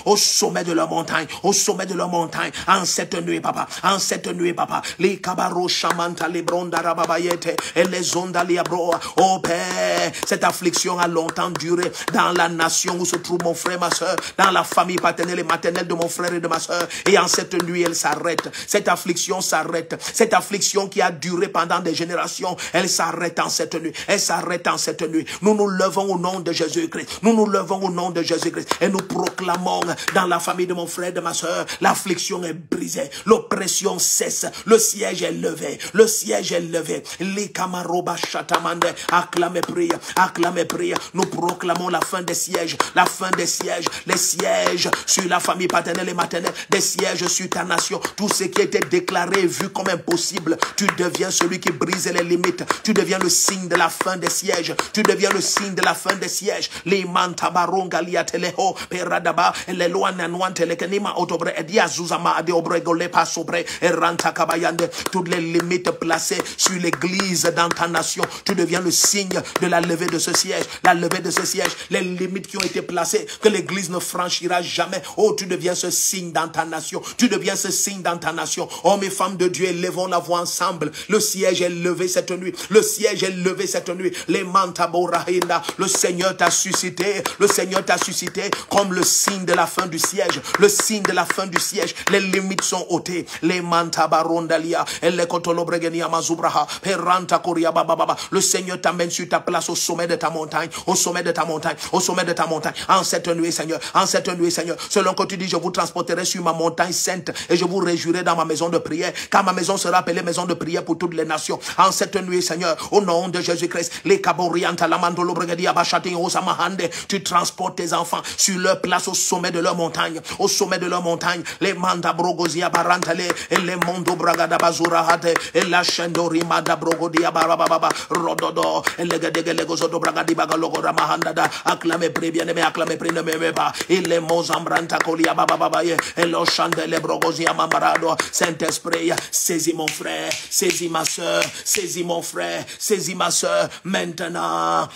de leur montagne, au sommet de leur montagne, en cette nuit, papa, les kabaro chamanta, les bronda rababayete, et les ondas liabro, oh Père, cette affliction a longtemps duré dans la nation où se trouve mon frère, ma soeur, dans la famille paternelle et maternelle de mon frère et de ma soeur, et en cette nuit, elle s'arrête, cette affliction s'arrête, cette affliction qui a duré pendant des générations, elle s'arrête en cette nuit, elle s'arrête en cette nuit. Nous nous levons au nom de Jésus-Christ, nous nous levons au nom de Jésus-Christ, et nous proclamons dans la famille de mon frère et de ma soeur, l'affliction est brisée, l'oppression cesse, le siège est levé, le siège est levé. Les camaroba chatamande, acclamez prière, nous proclamons la fin des sièges, la fin des sièges, les sièges sur la famille paternelle et maternelle, des sièges sur ta nation, tout ce qui était déclaré et vu comme impossible, tu deviens celui qui brise les limites, tu deviens le signe de la fin des sièges, tu deviens le signe de la fin des sièges. Les mantabaronga liateleho peradaba les loana nuante les kenima otobre edia zuzama ade obregole pas sobre et ranta kabayande, toutes les limites placées sur l'église dans ta nation, tu deviens le signe de la levée de ce siège, la levée de ce siège, les limites qui ont été placées que l'église ne franchira jamais. Oh, tu deviens ce signe dans ta nation, tu deviens ce signe dans ta nation. Hommes et femmes de Dieu, élevons la voix ensemble. Le siège est levé cette nuit, le siège est levé cette nuit. Les mantaborahinda, le Seigneur t'a suscité, le Seigneur t'a suscité comme le signe de la fin du siège, le signe de la fin du siège. Les limites sont ôtées. Les mantabarondalia, les kotolobregenia mazubraha, peranta koria bababa. Le Seigneur t'amène sur ta place au sommet de ta montagne, au sommet de ta montagne, au sommet de ta montagne. En cette nuit, Seigneur, en cette nuit, Seigneur, selon que tu dis, je vous transporterai sur ma montagne sainte et je vous réjouirai dans ma maison de prière, car ma maison sera appelée maison de prière pour toutes les nations. En cette nuit, Seigneur, au nom de Jésus-Christ, les kaborianta la mandolo bregadia bachati osamahande, tu transportes tes enfants sur leur place au sommet de leur montagne, au sommet de leur montagne. Les manda brogozia barantale et les mondo bragada bazura hate et la chendori mada brogodia barababa rododo et les gadegelegozo bragadi bagalogora mahandada. Acclamez prix bien-aimé, acclamez prix ne m'aimez pas. Il les mozambranta colia bababaye et le chandele brogozia mamarado. Saint-Esprit, saisis mon frère, saisis ma soeur, saisis mon frère, saisis ma soeur. Maintenant,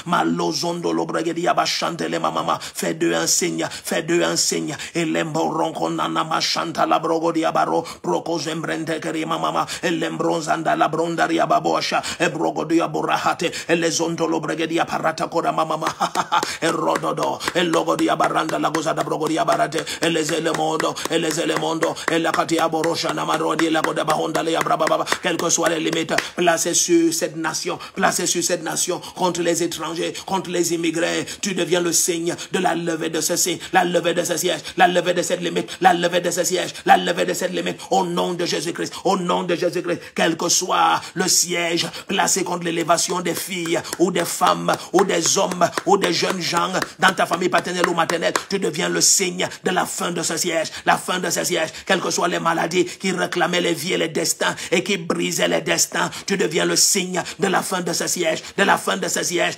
malozondo lo bregedia bachantele mama. Fais d'eux un signe, et l'emboron qu'on en a machanta la brogodia baro, procozembrente kerima mama, et l'embronzanda la brondaria babocha, et brogodia borahate, et les ondolo bregedia parata kora mama, et rododo, et logodia baranda la goza da brogodia barate, et les éléments, et la katia borosha namarodi la goda bahonda le abrababa, quelles que soient les limites, placées sur cette nation, contre les étrangers, contre les immigrés, tu deviens le signe de la levée de ce signe, la levée de ce siège, la levée de cette limite, la levée de ce siège, la levée de cette limite, au nom de Jésus-Christ, au nom de Jésus-Christ, quel que soit le siège placé contre l'élévation des filles ou des femmes, ou des hommes, ou des jeunes gens, dans ta famille paternelle ou maternelle, tu deviens le signe de la fin de ce siège. La fin de ce siège, quelles que soient les maladies qui réclamaient les vies et les destins et qui brisaient les destins, tu deviens le signe de la fin de ce siège. De la fin de ce siège,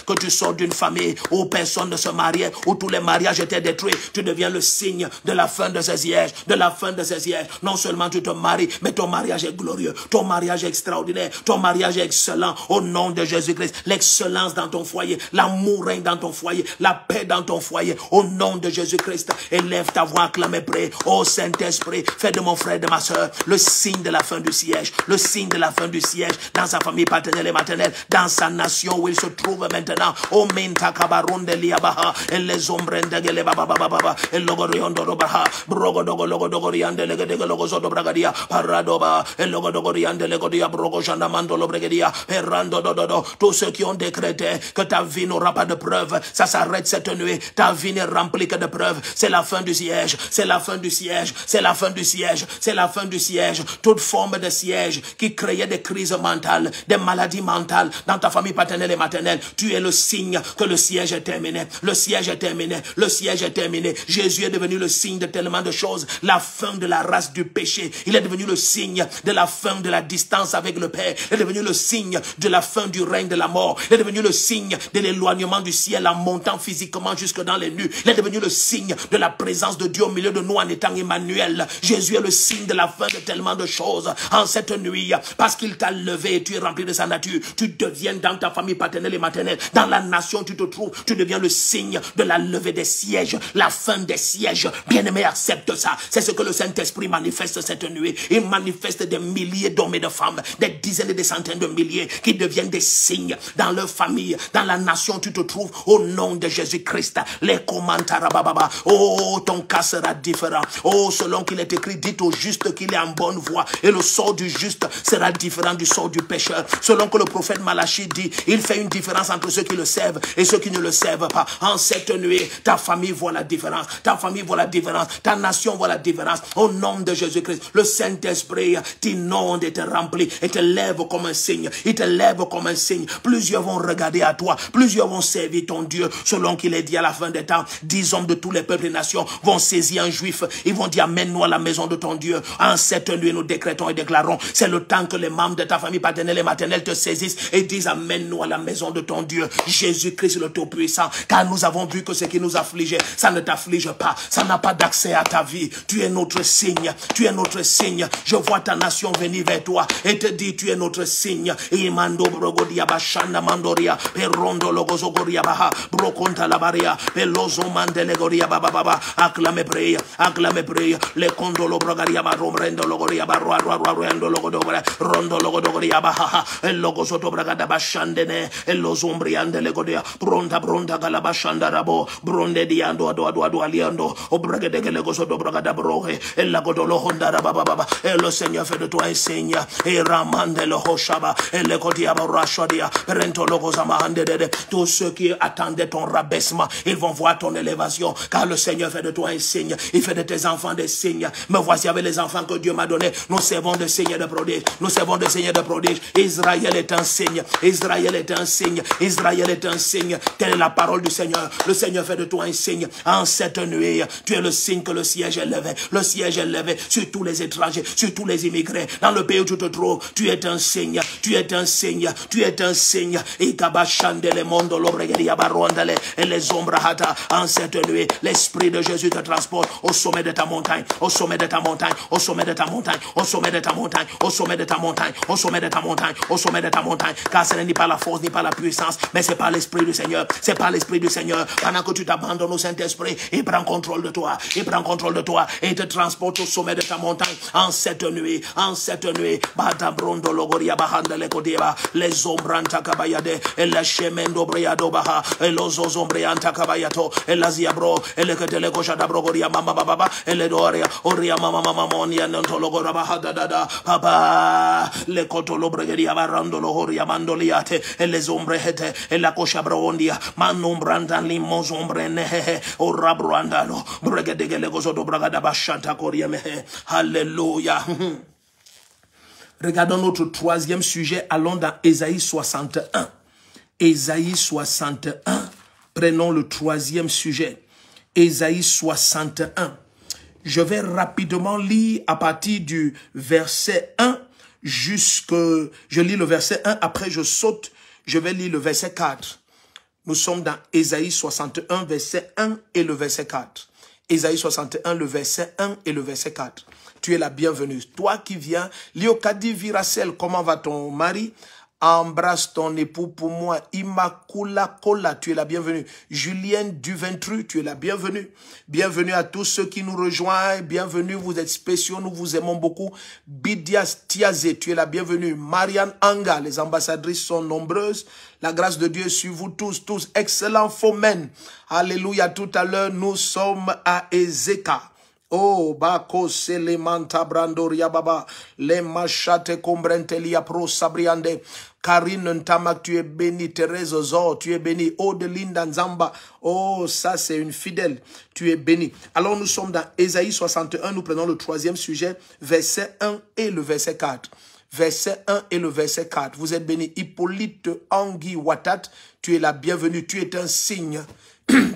que tu sors d'une famille où personne ne se mariait, où tous les mariages étaient détruits, tu deviens le signe de la fin de ce siège. De la fin de ce siège, non seulement tu te maries, mais ton mariage est glorieux, ton mariage est extraordinaire, ton mariage est excellent au nom de Jésus-Christ. L'excellence dans ton foyer, l'amour règne dans ton foyer, la paix dans ton foyer, au nom de Jésus-Christ. Élève ta voix, acclame et prie. Oh Saint-Esprit, fais de mon frère et de ma soeur le signe de la fin du siège, le signe de la fin du siège dans sa famille paternelle et maternelle, dans sa nation où il se trouve maintenant. Oh Minta Kabaronde Liabaha, et les ombres de Baba, et Logoriondo Robaha, Brogodogo Logodogoriande Legozodo Bragadia, Paradoba, et Logodogoriande Legodia, Brogojandamando Lobregadia, Perando Dodo, tous ceux qui ont décrété que ta vie n'aura pas de preuves, ça s'arrête cette nuit, ta vie n'est remplie que de preuves, c'est la fin du siège, c'est la fin du siège, c'est la fin du siège, c'est la fin du siège, toute forme de siège qui créait des crises mentales, des maladies mentales dans ta famille paternelle et maternelle, tu es le signe que le siège est terminé, le siège est terminé, le siège est terminé. Jésus est devenu le signe de tellement de choses, la fin de la race du péché, il est devenu le signe de la fin de la distance avec le Père, il est devenu le signe de la fin du règne de la mort, il est devenu le signe de l'éloignement du ciel en montant physiquement jusque dans les nues, il est devenu le signe de la présence de Dieu au milieu de nous en étant Emmanuel. Jésus est le signe de la fin de tellement de choses en cette nuit, parce qu'il t'a levé et tu es rempli de sa nature, tu deviens dans ta famille paternelle et maternelle, dans la nation où tu te trouves, tu deviens le signe de la levée des sièges, la fin des sièges. Bien-aimé, accepte ça, c'est ce que le Saint-Esprit manifeste cette nuit. Il manifeste des milliers d'hommes et de femmes, des dizaines et des centaines de milliers qui deviennent des signes dans leur famille, dans la nation où tu te trouves, au nom de Jésus-Christ. Les commentaires, oh, ton cas sera différent. Oh, selon qu'il est écrit, dites au juste qu'il est en bonne voie, et le sort du juste sera différent du sort du pécheur. Selon que le prophète Malachie dit, il fait une différence entre ceux qui le servent et ceux qui ne le servent pas. En cette nuit, ta famille voit la différence, ta famille voit la différence, ta nation voit la différence. Au nom de Jésus-Christ, le Saint-Esprit t'inonde et te remplit et te lève comme un signe. Il te lève comme un signe. Plusieurs vont regarder à toi, plusieurs vont servir ton Dieu, selon qu'il est dit à la fin des temps. 10 hommes de tous les peuples et nations vont saisir un juif. Ils vont dire, amène-nous à la maison de ton Dieu. En cette nuit, nous décrétons et déclarons, c'est le temps que les membres de ta famille paternelle et maternelle te saisissent et disent, amène-nous à la maison de ton Dieu. Jésus-Christ le Tout-Puissant, car nous avons vu que ce qui nous affligeait, ça ne t'afflige pas, ça n'a pas d'accès à ta vie. Tu es notre signe, tu es notre signe. Je vois ta nation venir vers toi et te dire, tu es notre signe. Imando brogodia bashanda mandoria, perondo logozogoria baha, broconta la baria, pelozo mandelegoria baba, acclame pray, le condolo brogaria baromrendo logoria barro rendo logodobra, rondo logodogoria baha, el logo soto bragada bashandene, el lozombriande legodia, pronta galabashanda rabo, bronde diando ado aliando, o bragade que lego soto bragada broge, el lagodolo honda baba, et le Seigneur fait de toi un signe, et ramande le hoshaba, et le kodia barashodia, rento logosama handede, tous ceux qui attendaient ton rabaissement, ils vont voir ton élévation, car le Seigneur fait de toi un signe, il fait de tes enfants des signes. Me voici avec les enfants que Dieu m'a donnés, nous servons de signes de prodiges, nous servons de signes de prodiges. Israël est un signe, Israël est un signe, Israël est un signe, telle est la parole du Seigneur. Le Seigneur fait de toi un signe, en cette nuit, tu es le signe que le siège est levé, le siège est levé sur tous les étrangers, sur tous les immigrés, dans le pays où tu te trouves, tu es un signe, tu es un signe, tu es un signe, et kabachandele mondo lobregeria barondale, et les ombres hata, en cette nuit, l'Esprit de Jésus te transporte au sommet de ta montagne, au sommet de ta montagne, au sommet de ta montagne, au sommet de ta montagne, au sommet de ta montagne, au sommet de ta montagne, au sommet de ta montagne, car ce n'est pas la force, ni pas la puissance, mais c'est par l'Esprit du Seigneur, c'est par l'Esprit du Seigneur. Pendant que tu t'abandonnes au Saint-Esprit, il prend contrôle de toi, il prend contrôle de toi, et il te transporte au sommet de ta montagne, en cette nuit, Batabrondo logoria bahanda lekodeba, les ombranta kabayade, et la chemendo briado baha, et los ombrianta kabayato, et la ziabro, et le ketele koshada brogoria mama baba, et le doria, oria mama monia nantologora bahada dada, papa, le kotolo bregeria barando logoria mandoliate, et les ombrehete, et la kosha brondia, manombranda limos ombrene, o rabruandano, bregedegele gozodo bragada bashanta koria mehe, hallelujah. Regardons notre troisième sujet. Allons dans Ésaïe 61. Ésaïe 61. Prenons le troisième sujet. Ésaïe 61. Je vais rapidement lire à partir du verset 1 jusque... Je lis le verset 1, après je saute, je vais lire le verset 4. Nous sommes dans Ésaïe 61, verset 1 et le verset 4. Ésaïe 61, le verset 1 et le verset 4. Tu es la bienvenue. Toi qui viens, Liokadi Viracel, comment va ton mari? Embrasse ton époux pour moi. Immaculata Kola, tu es la bienvenue. Julienne Duventru, tu es la bienvenue. Bienvenue à tous ceux qui nous rejoignent. Bienvenue, vous êtes spéciaux, nous vous aimons beaucoup. Bidias Tiazé, tu es la bienvenue. Marianne Anga, les ambassadrices sont nombreuses. La grâce de Dieu est sur vous tous. Excellent Fomen. Alléluia, tout à l'heure, nous sommes à Ezeka. Oh, bako selemanta brandoria baba, les machate combrentelia pro sabriande, Karine Ntamak, tu es béni, Thérèse Zor, tu es béni, Odelinda Nzamba, oh, ça c'est une fidèle, tu es béni. Alors nous sommes dans Ésaïe 61, nous prenons le troisième sujet, verset 1 et le verset 4. Verset 1 et le verset 4. Vous êtes béni. Hippolyte Angui Watat, tu es la bienvenue, tu es un signe.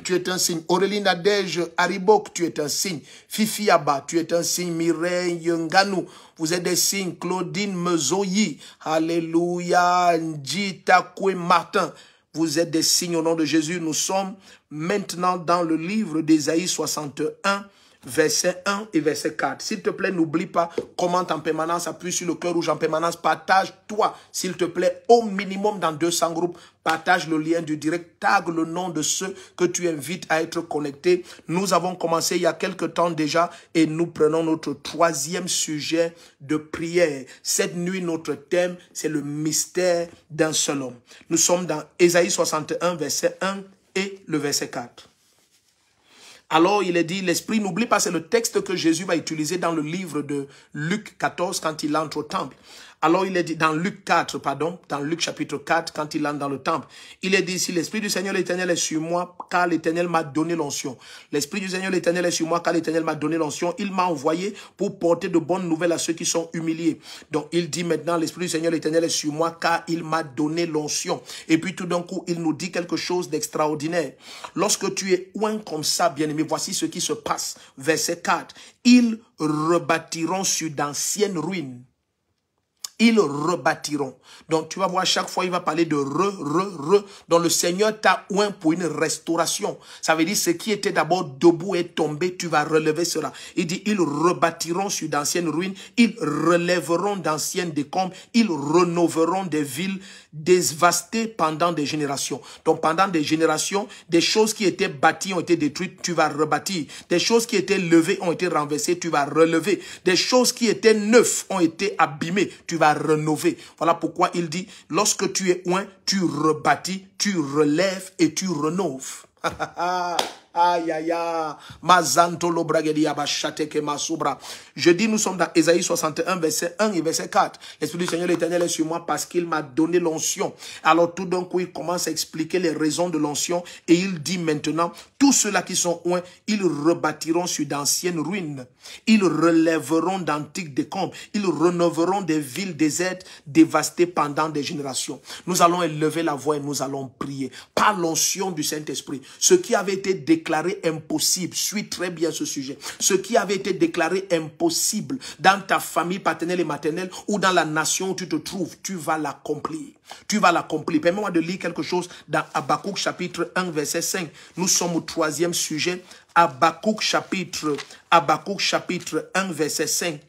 Tu es un signe. Aurélie Nadège Haribok, tu es un signe. Fifi Abba, tu es un signe. Mireille Nganou, vous êtes des signes. Claudine Mezoyi, alléluia. Njitakwe Martin, vous êtes des signes au nom de Jésus. Nous sommes maintenant dans le livre d'Ésaïe 61, verset 1 et verset 4. S'il te plaît, n'oublie pas, commente en permanence, appuie sur le cœur rouge en permanence, partage-toi, s'il te plaît, au minimum dans 200 groupes, partage le lien du direct, tag le nom de ceux que tu invites à être connectés. Nous avons commencé il y a quelque temps déjà et nous prenons notre troisième sujet de prière. Cette nuit, notre thème, c'est le mystère d'un seul homme. Nous sommes dans Ésaïe 61, verset 1 et le verset 4. Alors, il est dit, l'Esprit, n'oublie pas, c'est le texte que Jésus va utiliser dans le livre de Luc 14 quand il entre au temple. Alors, il est dit, dans Luc 4, pardon, dans Luc chapitre 4, quand il entre dans le temple, il est dit ici, l'Esprit du Seigneur l'Éternel est sur moi, car l'Éternel m'a donné l'onction. L'Esprit du Seigneur l'Éternel est sur moi, car l'Éternel m'a donné l'onction. Il m'a envoyé pour porter de bonnes nouvelles à ceux qui sont humiliés. Donc, il dit maintenant, l'Esprit du Seigneur l'Éternel est sur moi, car il m'a donné l'onction. Et puis, tout d'un coup, il nous dit quelque chose d'extraordinaire. Lorsque tu es oint comme ça, bien-aimé, voici ce qui se passe. Verset 4. Ils rebâtiront sur d'anciennes ruines. Ils rebâtiront. Donc, tu vas voir, chaque fois, il va parler de re. Donc, le Seigneur t'a oint pour une restauration. Ça veut dire, ce qui était d'abord debout est tombé, tu vas relever cela. Il dit, ils rebâtiront sur d'anciennes ruines, ils relèveront d'anciennes décombres, ils rénoveront des villes dévastées pendant des générations. Donc, pendant des générations, des choses qui étaient bâties ont été détruites, tu vas rebâtir. Des choses qui étaient levées ont été renversées, tu vas relever. Des choses qui étaient neuves ont été abîmées, tu vas rénover. Voilà pourquoi il dit, lorsque tu es oint, tu rebâtis, tu relèves et tu rénoves. Aïe, aïe, aïe. Mazanto lo bragedi abachate ke masubra. Je dis, nous sommes dans Ésaïe 61, verset 1 et verset 4. L'Esprit du Seigneur l'Éternel est sur moi parce qu'il m'a donné l'onction. Alors tout d'un coup, il commence à expliquer les raisons de l'onction et il dit maintenant, tous ceux-là qui sont oints, ils rebâtiront sur d'anciennes ruines. Ils relèveront d'antiques décombres. Ils rénoveront des villes désertes dévastées pendant des générations. Nous allons élever la voix et nous allons prier. Par l'onction du Saint-Esprit, ce qui avait été déclaré impossible, suis très bien ce sujet, ce qui avait été déclaré impossible dans ta famille paternelle et maternelle ou dans la nation où tu te trouves, tu vas l'accomplir. Tu vas l'accomplir. Permets-moi de lire quelque chose dans Habakkuk chapitre 1 verset 5. Nous sommes au troisième sujet. Habakkuk chapitre 1 verset 5.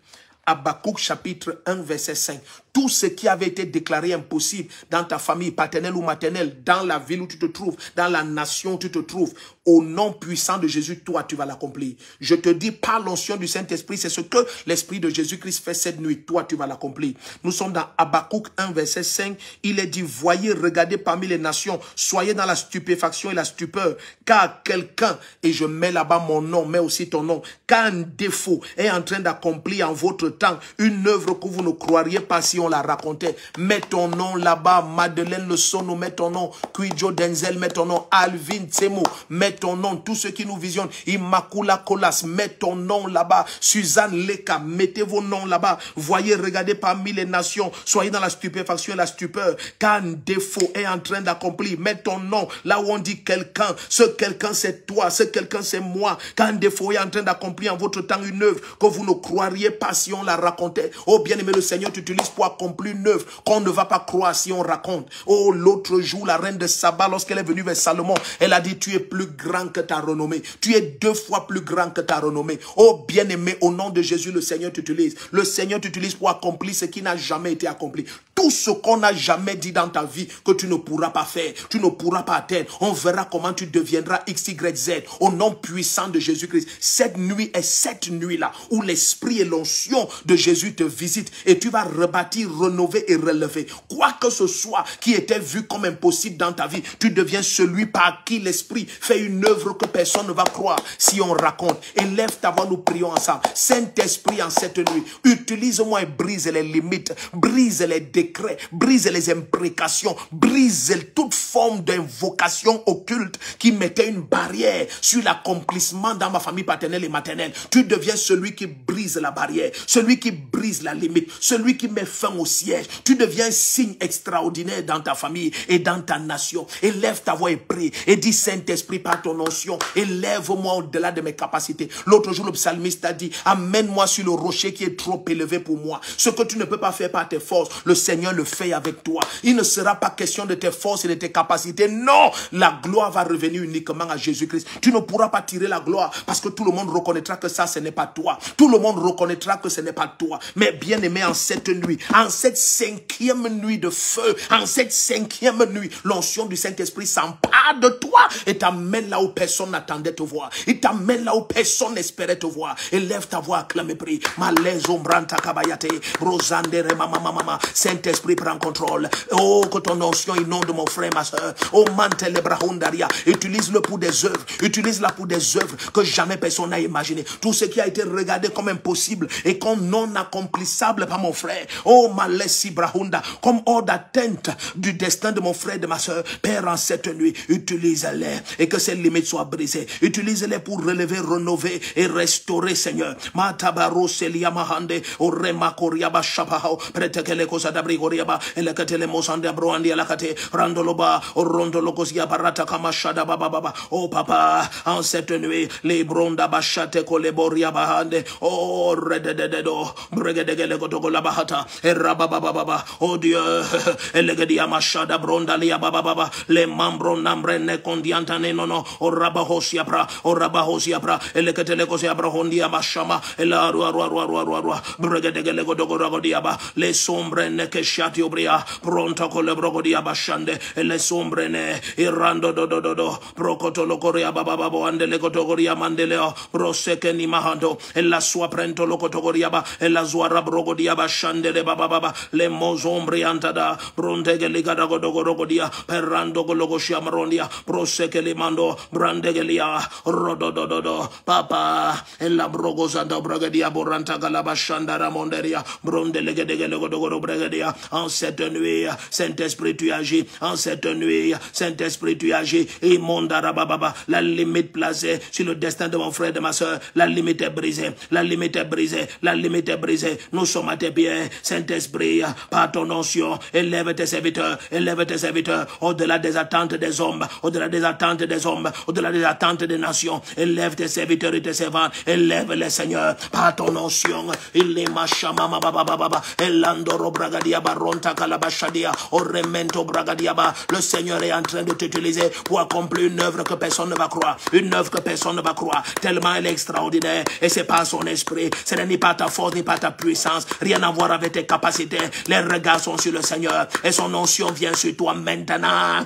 Habakkuk chapitre 1 verset 5. Tout ce qui avait été déclaré impossible dans ta famille paternelle ou maternelle, dans la ville où tu te trouves, dans la nation où tu te trouves, au nom puissant de Jésus, toi, tu vas l'accomplir. Je te dis, par l'onction du Saint-Esprit, c'est ce que l'Esprit de Jésus-Christ fait cette nuit. Toi, tu vas l'accomplir. Nous sommes dans Habakkuk 1, verset 5. Il est dit, voyez, regardez parmi les nations, soyez dans la stupéfaction et la stupeur, car quelqu'un, et je mets là-bas mon nom, mais aussi ton nom, car un défaut est en train d'accomplir en votre temps une œuvre que vous ne croiriez pas si on on la racontait. Mets ton nom là-bas. Madeleine Le Sono, mets ton nom. Kuidjo Denzel, mets ton nom. Alvin Tsemo, mets ton nom. Tous ceux qui nous visionnent. Immaculata Colas, mets ton nom là-bas. Suzanne Leka, mettez vos noms là-bas. Voyez, regardez parmi les nations. Soyez dans la stupéfaction et la stupeur. Qu'un défaut est en train d'accomplir. Mets ton nom là où on dit quelqu'un. Ce quelqu'un c'est toi. Ce quelqu'un c'est moi. Qu'un défaut est en train d'accomplir en votre temps une œuvre que vous ne croiriez pas si on la racontait. Oh bien-aimé, le Seigneur t'utilise pour accomplir une œuvre qu'on ne va pas croire si on raconte. Oh, l'autre jour, la reine de Saba, lorsqu'elle est venue vers Salomon, elle a dit, tu es plus grand que ta renommée. Tu es 2 fois plus grand que ta renommée. Oh bien-aimé, au nom de Jésus, le Seigneur t'utilise. Le Seigneur t'utilise pour accomplir ce qui n'a jamais été accompli. Tout ce qu'on n'a jamais dit dans ta vie que tu ne pourras pas faire, tu ne pourras pas atteindre. On verra comment tu deviendras X, Y, Z au nom puissant de Jésus-Christ. Cette nuit est cette nuit-là où l'esprit et l'onction de Jésus te visitent et tu vas rebâtir, rénover et relever. Quoi que ce soit qui était vu comme impossible dans ta vie, tu deviens celui par qui l'esprit fait une œuvre que personne ne va croire si on raconte. Élève ta voix, nous prions ensemble. Saint-Esprit, en cette nuit, utilise-moi et brise les limites, brise les décrets, brise les imprécations, brise toute forme d'invocation occulte qui mettait une barrière sur l'accomplissement dans ma famille paternelle et maternelle. Tu deviens celui qui brise la barrière, celui qui brise la limite, celui qui met fin au siège. Tu deviens un signe extraordinaire dans ta famille et dans ta nation. Élève ta voix et prie et dis, Saint-Esprit, par ton onction, élève-moi au-delà de mes capacités. L'autre jour, le psalmiste a dit, amène-moi sur le rocher qui est trop élevé pour moi. Ce que tu ne peux pas faire par tes forces, le Seigneur le fait avec toi. Il ne sera pas question de tes forces et de tes capacités. Non, la gloire va revenir uniquement à Jésus-Christ. Tu ne pourras pas tirer la gloire parce que tout le monde reconnaîtra que ça, ce n'est pas toi. Tout le monde reconnaîtra que ce n'est pas toi. Mais bien aimé, en cette nuit, en cette 5e nuit de feu, en cette 5e nuit, l'onction du Saint-Esprit s'empare de toi et t'amène là où personne n'attendait te voir. Il t'amène là où personne n'espérait te voir. Élève ta voix, acclame et prie. Saint-Esprit, prends contrôle. Oh, que ton onction inonde mon frère, ma soeur. Oh, mantele brahundaria. Utilise-le pour des œuvres. Utilise-la pour des œuvres que jamais personne n'a imaginé. Tout ce qui a été regardé comme impossible et comme non accomplissable par mon frère. Oh, malesi brahunda. Comme hors d'atteinte du destin de mon frère et de ma soeur. Père, en cette nuit, utilise-les et que ces limites soient brisées. Utilise-les pour relever, rénover et restaurer, Seigneur. Matabaro selia mahande. Orema koriaba shapao. Pretekele kosa dabri koriaba. Elekatele mosande broandi alakate. Randoloba. Orondolokosia barata kamashada baba. Oh, papa, en cette nuit, les bronda bachate koleboria bahande. Oh, redededo. Bregedegele kotokola bahata. Erabababa. Oh Dieu. Elegedia mashada brondalia baba. Les membres nambrene kondiantane nono. Orabahosia pra. Orabahosia pra. Elekatele kosia brahondia bashama. Elaruaruaruaruarua. Bregedegele kotokoragodia. Les sombres ne que chati obria. Pronto kolebrogodia bashande. Les sombres ne. Irando do. Procotolo coria baba andele cotogoria mandeleo. Broseke ni mahando. La sua prento locotogoria ba. La zuara brogodia bashandele baba. Le mozombri antada. Brontege ligada godogorogodia. Perrando gologoshia marondia. Broseke li mando. Brandegelia. Rodododo. Papa. La brogozanda bragadia boranta galabashanda ramonderia. Brondelegedegele godogoro bragadia. En cette nuit, Saint-Esprit, tu agis. En cette nuit, Saint-Esprit, tu agis. Et mondarababa. La limite placée sur le destin de mon frère et de ma soeur. La limite est brisée. La limite est brisée. La limite est brisée. Nous sommes à tes pieds. Saint-Esprit, par ton onction, élève tes serviteurs. Élève tes serviteurs au-delà des attentes des hommes. Au-delà des attentes des hommes. Au-delà des attentes des nations. Élève tes serviteurs et tes servants. Élève les seigneurs. Par ton onction. Il est machama baba. Elandoro bragadia baronta kalabashadia. Oremento bragadiaba. Le Seigneur est en train de t'utiliser pour accomplir une œuvre que personne ne va croire. Une œuvre que personne ne va croire. Tellement elle est extraordinaire. Et c'est pas son esprit. Ce n'est ni pas ta force, ni pas ta puissance. Rien à voir avec tes capacités. Les regards sont sur le Seigneur. Et son onction vient sur toi maintenant.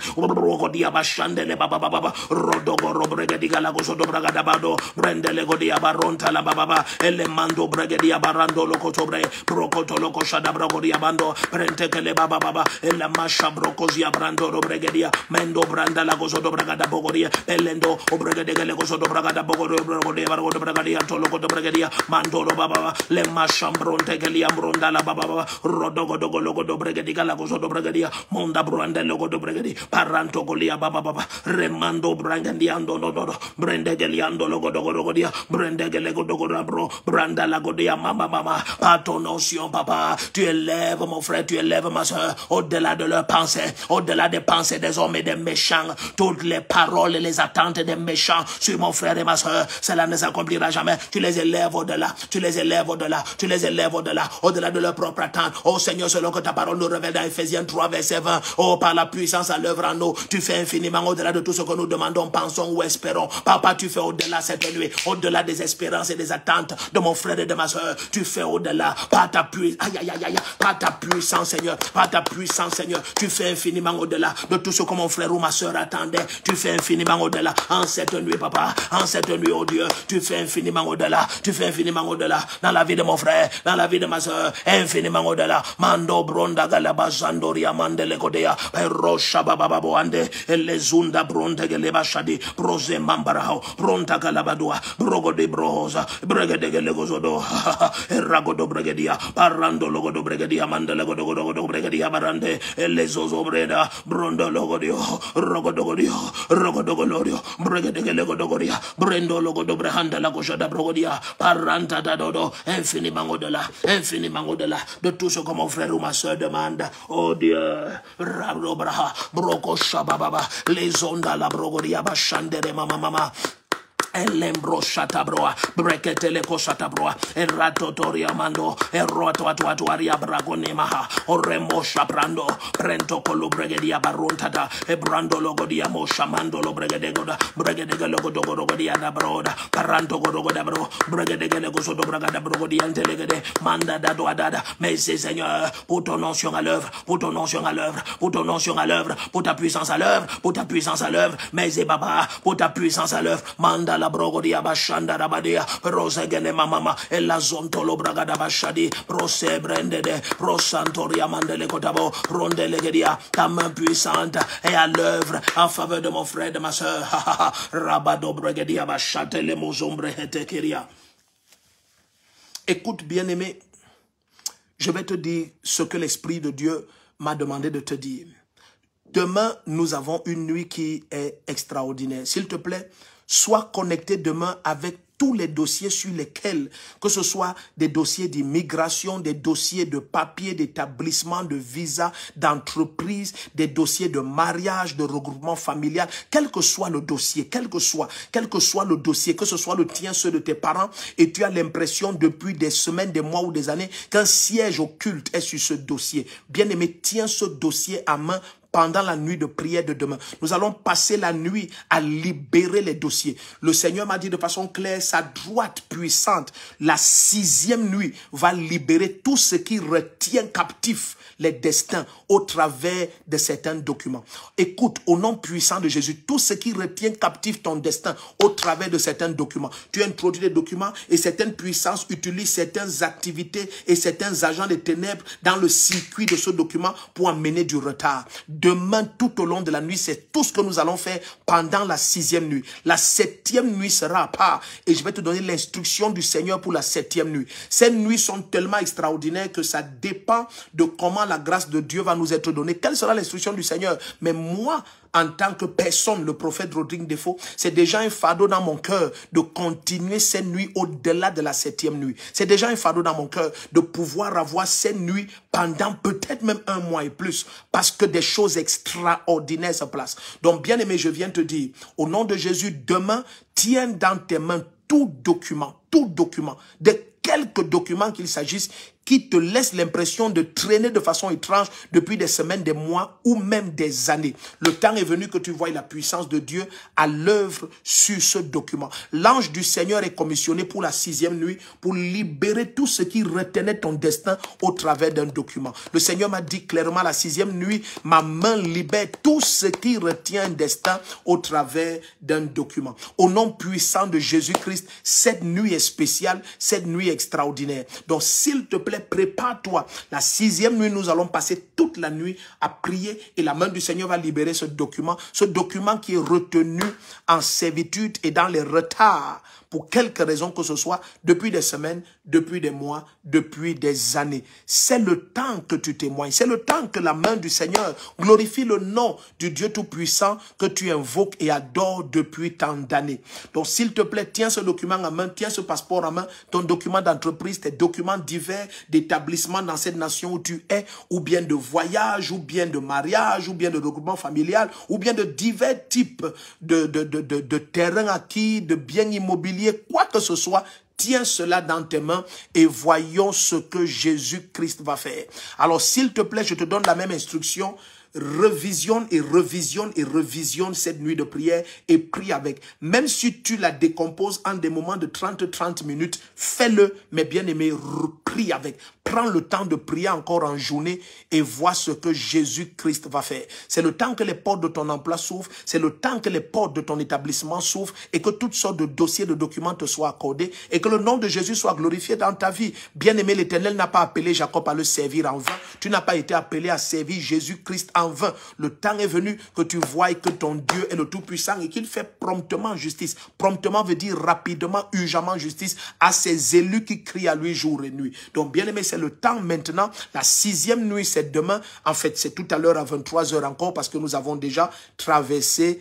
Prentekele baba baba. Ella masha brokozia brando dobregedia. Mendo branda la gozo dobragada bogoria. Elendo obregedegele gozo dobragada bogoria. Bargo dobregadia. Tologo dobregadia. Mandoro baba. Le masha brontegelia bronda la baba. Rodogo dogo logo dobregediga la gozo dobregadia. Monda branda logo dobregedi. Paranto golia baba baba. Remando brangandiando no no. Brendegeliando logo dogo dogo dia. Brendegele dogo bro. Branda la godia mama mama. Pas ton notion papa. Tu élèves mon frère, tu élèves ma soeur. Au-delà de leurs pensées, au-delà des pensées des hommes et des méchants, toutes les paroles et les attentes des méchants sur mon frère et ma soeur, cela ne s'accomplira jamais. Tu les élèves au-delà, tu les élèves au-delà, tu les élèves au-delà, au-delà de leur propre attente. Oh Seigneur, selon que ta parole nous révèle dans Ephésiens 3 verset 20, oh par la puissance à l'œuvre en nous, tu fais infiniment au-delà de tout ce que nous demandons, pensons ou espérons. Papa, tu fais au-delà cette nuit, au-delà des espérances et des attentes de mon frère et de ma soeur, tu fais au-delà, par ta puissance, par ta puissance Seigneur, par ta puissance Seigneur, tu fais infiniment au-delà de tout ce que mon frère ou ma soeur attendait, tu fais infiniment au-delà, en cette nuit papa, en cette nuit oh Dieu, tu fais infiniment au-delà, tu fais infiniment au-delà, dans la vie de mon frère, dans la vie de ma soeur, infiniment au-delà, mando bronda galaba zandoria mandele kodea, perosha bababo ande, elezunda bronte geleba shadi, brose mambarao, bronta galabadua, brogo de broza, bregede gelegozodo, eragodo bregedia, parando logodo bregedia, mandele godo bregedia barande, elezozo breda, brondo logodio, rogodogodio, rogodogolodio, bregede gelegodogodia, brendo logodo brehanda la gojoda brogodia, paranta dadodo, infiniment au-delà de tout ce que mon frère ou ma soeur demande. Oh Dieu, Rabraha, Broko Shababa, les ondes à la brogodia, Bachandere mama. Elembro shatabroa, breketele ko shatabroa, eratotoria mando, eroto atuaria bragonemaha, oremo shabrando, prento colo bregedia barontada, ebrando logodia mo shamando lo bregedegoda, bregedega logodogodia da broda, paranto godogoda bro, bregedega legosodo bragada brogodia antelegede, manda dado adada, mais c'est Seigneur, pour ton onction à l'œuvre, pour ton onction à l'œuvre, pour ton onction à l'œuvre, pour ta puissance à l'œuvre, pour ta puissance à l'œuvre, mais c'est baba, pour ta puissance à l'œuvre, manda la brogodia bashanda rabadia prosegene mama e la zontolo bragada bashadi prose brendede prosantoria mandele kotabo rondele gedia ta main puissante est à l'œuvre en faveur de mon frère de ma soeur rabado bregedia bashate le mozombre hetekeria. Écoute bien-aimé, je vais te dire ce que l'Esprit de Dieu m'a demandé de te dire. Demain, nous avons une nuit qui est extraordinaire. S'il te plaît, sois connecté demain avec tous les dossiers sur lesquels, que ce soit des dossiers d'immigration, des dossiers de papier, d'établissement, de visa, d'entreprise, des dossiers de mariage, de regroupement familial, quel que soit le dossier, quel que soit le dossier, que ce soit le tien, ceux de tes parents, et tu as l'impression depuis des semaines, des mois ou des années qu'un siège occulte est sur ce dossier. Bien-aimé, tiens ce dossier à main pendant la nuit de prière de demain. Nous allons passer la nuit à libérer les dossiers. Le Seigneur m'a dit de façon claire, sa droite puissante, la 6e nuit, va libérer tout ce qui retient captif les destins au travers de certains documents. Écoute, au nom puissant de Jésus, tout ce qui retient captif ton destin au travers de certains documents. Tu introduis des documents et certaines puissances utilisent certaines activités et certains agents des ténèbres dans le circuit de ce document pour amener du retard. Demain, tout au long de la nuit, c'est tout ce que nous allons faire pendant la 6e nuit. La 7e nuit sera à part et je vais te donner l'instruction du Seigneur pour la 7e nuit. Ces nuits sont tellement extraordinaires que ça dépend de comment la grâce de Dieu va nous être donnée. Quelle sera l'instruction du Seigneur? Mais moi, en tant que personne, le prophète Rodrigue Defoe, c'est déjà un fardeau dans mon cœur de continuer ces nuits au-delà de la 7e nuit. C'est déjà un fardeau dans mon cœur de pouvoir avoir ces nuits pendant peut-être même un mois et plus, parce que des choses extraordinaires se placent. Donc, bien aimé, je viens te dire, au nom de Jésus, demain, tiens dans tes mains tout document, de quelques documents qu'il s'agisse, qui te laisse l'impression de traîner de façon étrange depuis des semaines, des mois ou même des années. Le temps est venu que tu voies la puissance de Dieu à l'œuvre sur ce document. L'ange du Seigneur est commissionné pour la 6e nuit pour libérer tout ce qui retenait ton destin au travers d'un document. Le Seigneur m'a dit clairement la 6e nuit, ma main libère tout ce qui retient un destin au travers d'un document. Au nom puissant de Jésus-Christ, cette nuit est spéciale, cette nuit est extraordinaire. Donc s'il te plaît, prépare-toi. La 6e nuit, nous allons passer toute la nuit à prier et la main du Seigneur va libérer ce document qui est retenu en servitude et dans les retards pour quelque raison que ce soit, depuis des semaines, depuis des mois, depuis des années. C'est le temps que tu témoignes, c'est le temps que la main du Seigneur glorifie le nom du Dieu Tout-Puissant que tu invoques et adores depuis tant d'années. Donc s'il te plaît, tiens ce document en main, tiens ce passeport en main, ton document d'entreprise, tes documents divers d'établissement dans cette nation où tu es, ou bien de voyage, ou bien de mariage, ou bien de regroupement familial, ou bien de divers types de terrains acquis, de biens immobiliers, quoi que ce soit, tiens cela dans tes mains et voyons ce que Jésus-Christ va faire. Alors, s'il te plaît, je te donne la même instruction. Revisionne et revisionne et revisionne cette nuit de prière et prie avec. Même si tu la décomposes en des moments de 30 minutes, fais-le, mais bien aimé, prie avec. Prends le temps de prier encore en journée et vois ce que Jésus-Christ va faire. C'est le temps que les portes de ton emploi s'ouvrent, c'est le temps que les portes de ton établissement s'ouvrent et que toutes sortes de dossiers, de documents te soient accordés et que le nom de Jésus soit glorifié dans ta vie. Bien aimé, l'Éternel n'a pas appelé Jacob à le servir en vain. Tu n'as pas été appelé à servir Jésus-Christ en vain. Le temps est venu que tu vois que ton Dieu est le Tout-Puissant et qu'il fait promptement justice. Promptement veut dire rapidement, urgemment justice à ses élus qui crient à lui jour et nuit. Donc bien aimé, c'est le temps maintenant. La 6e nuit, c'est demain. En fait, c'est tout à l'heure à 23 h encore parce que nous avons déjà traversé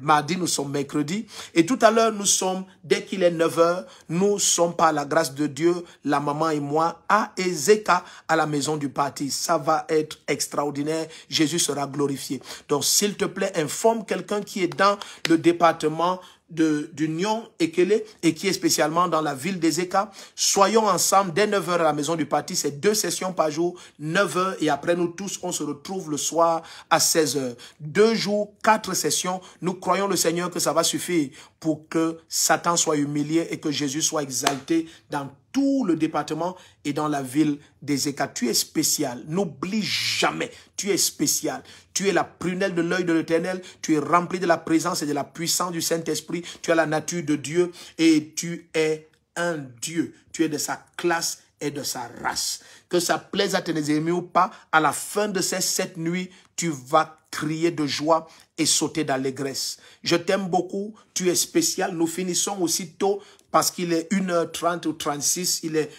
mardi, nous sommes mercredi. Et tout à l'heure, nous sommes, dès qu'il est 9 h, nous sommes par la grâce de Dieu, la maman et moi, à Ezeka, à la maison du parti. Ça va être extraordinaire. Jésus sera glorifié. Donc, s'il te plaît, informe quelqu'un qui est dans le département d'Union Ekele et qui est spécialement dans la ville d'Ezeka. Soyons ensemble dès 9 h à la maison du parti. C'est 2 sessions par jour, 9 h et après nous tous, on se retrouve le soir à 16 h. 2 jours, 4 sessions. Nous croyons le Seigneur que ça va suffire pour que Satan soit humilié et que Jésus soit exalté dans tout le département et dans la ville d'Ezeka. Tu es spécial. N'oublie jamais. Tu es spécial. Tu es la prunelle de l'œil de l'Éternel. Tu es rempli de la présence et de la puissance du Saint-Esprit. Tu as la nature de Dieu et tu es un Dieu. Tu es de sa classe et de sa race. Que ça plaise à tes ennemis ou pas, à la fin de ces 7 nuits, tu vas crier de joie et sauter d'allégresse. Je t'aime beaucoup. Tu es spécial. Nous finissons aussitôt parce qu'il est 1 h 30 ou 36, il est,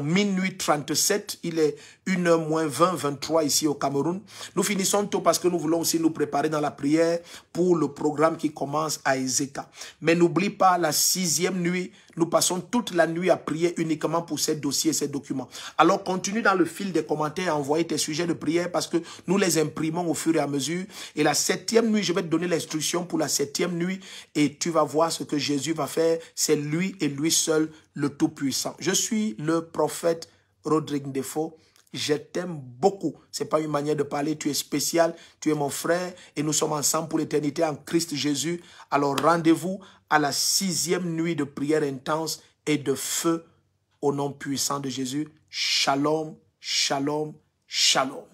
minuit 37, il est 1 h moins 20, 23 ici au Cameroun. Nous finissons tôt parce que nous voulons aussi nous préparer dans la prière pour le programme qui commence à Ezeka. Mais n'oublie pas, la 6e nuit, nous passons toute la nuit à prier uniquement pour ces dossiers et ces documents. Alors continue dans le fil des commentaires à envoyer tes sujets de prière parce que nous les imprimons au fur et à mesure. Et la 7e nuit, je vais te donner l'instruction pour la 7e nuit et tu vas voir ce que Jésus va faire. C'est lui et lui seul le Tout-Puissant. Je suis le prophète Rodrigue Defo. Je t'aime beaucoup. Ce n'est pas une manière de parler. Tu es spécial. Tu es mon frère. Et nous sommes ensemble pour l'éternité en Christ Jésus. Alors rendez-vous à la 6e nuit de prière intense et de feu au nom puissant de Jésus. Shalom, shalom, shalom.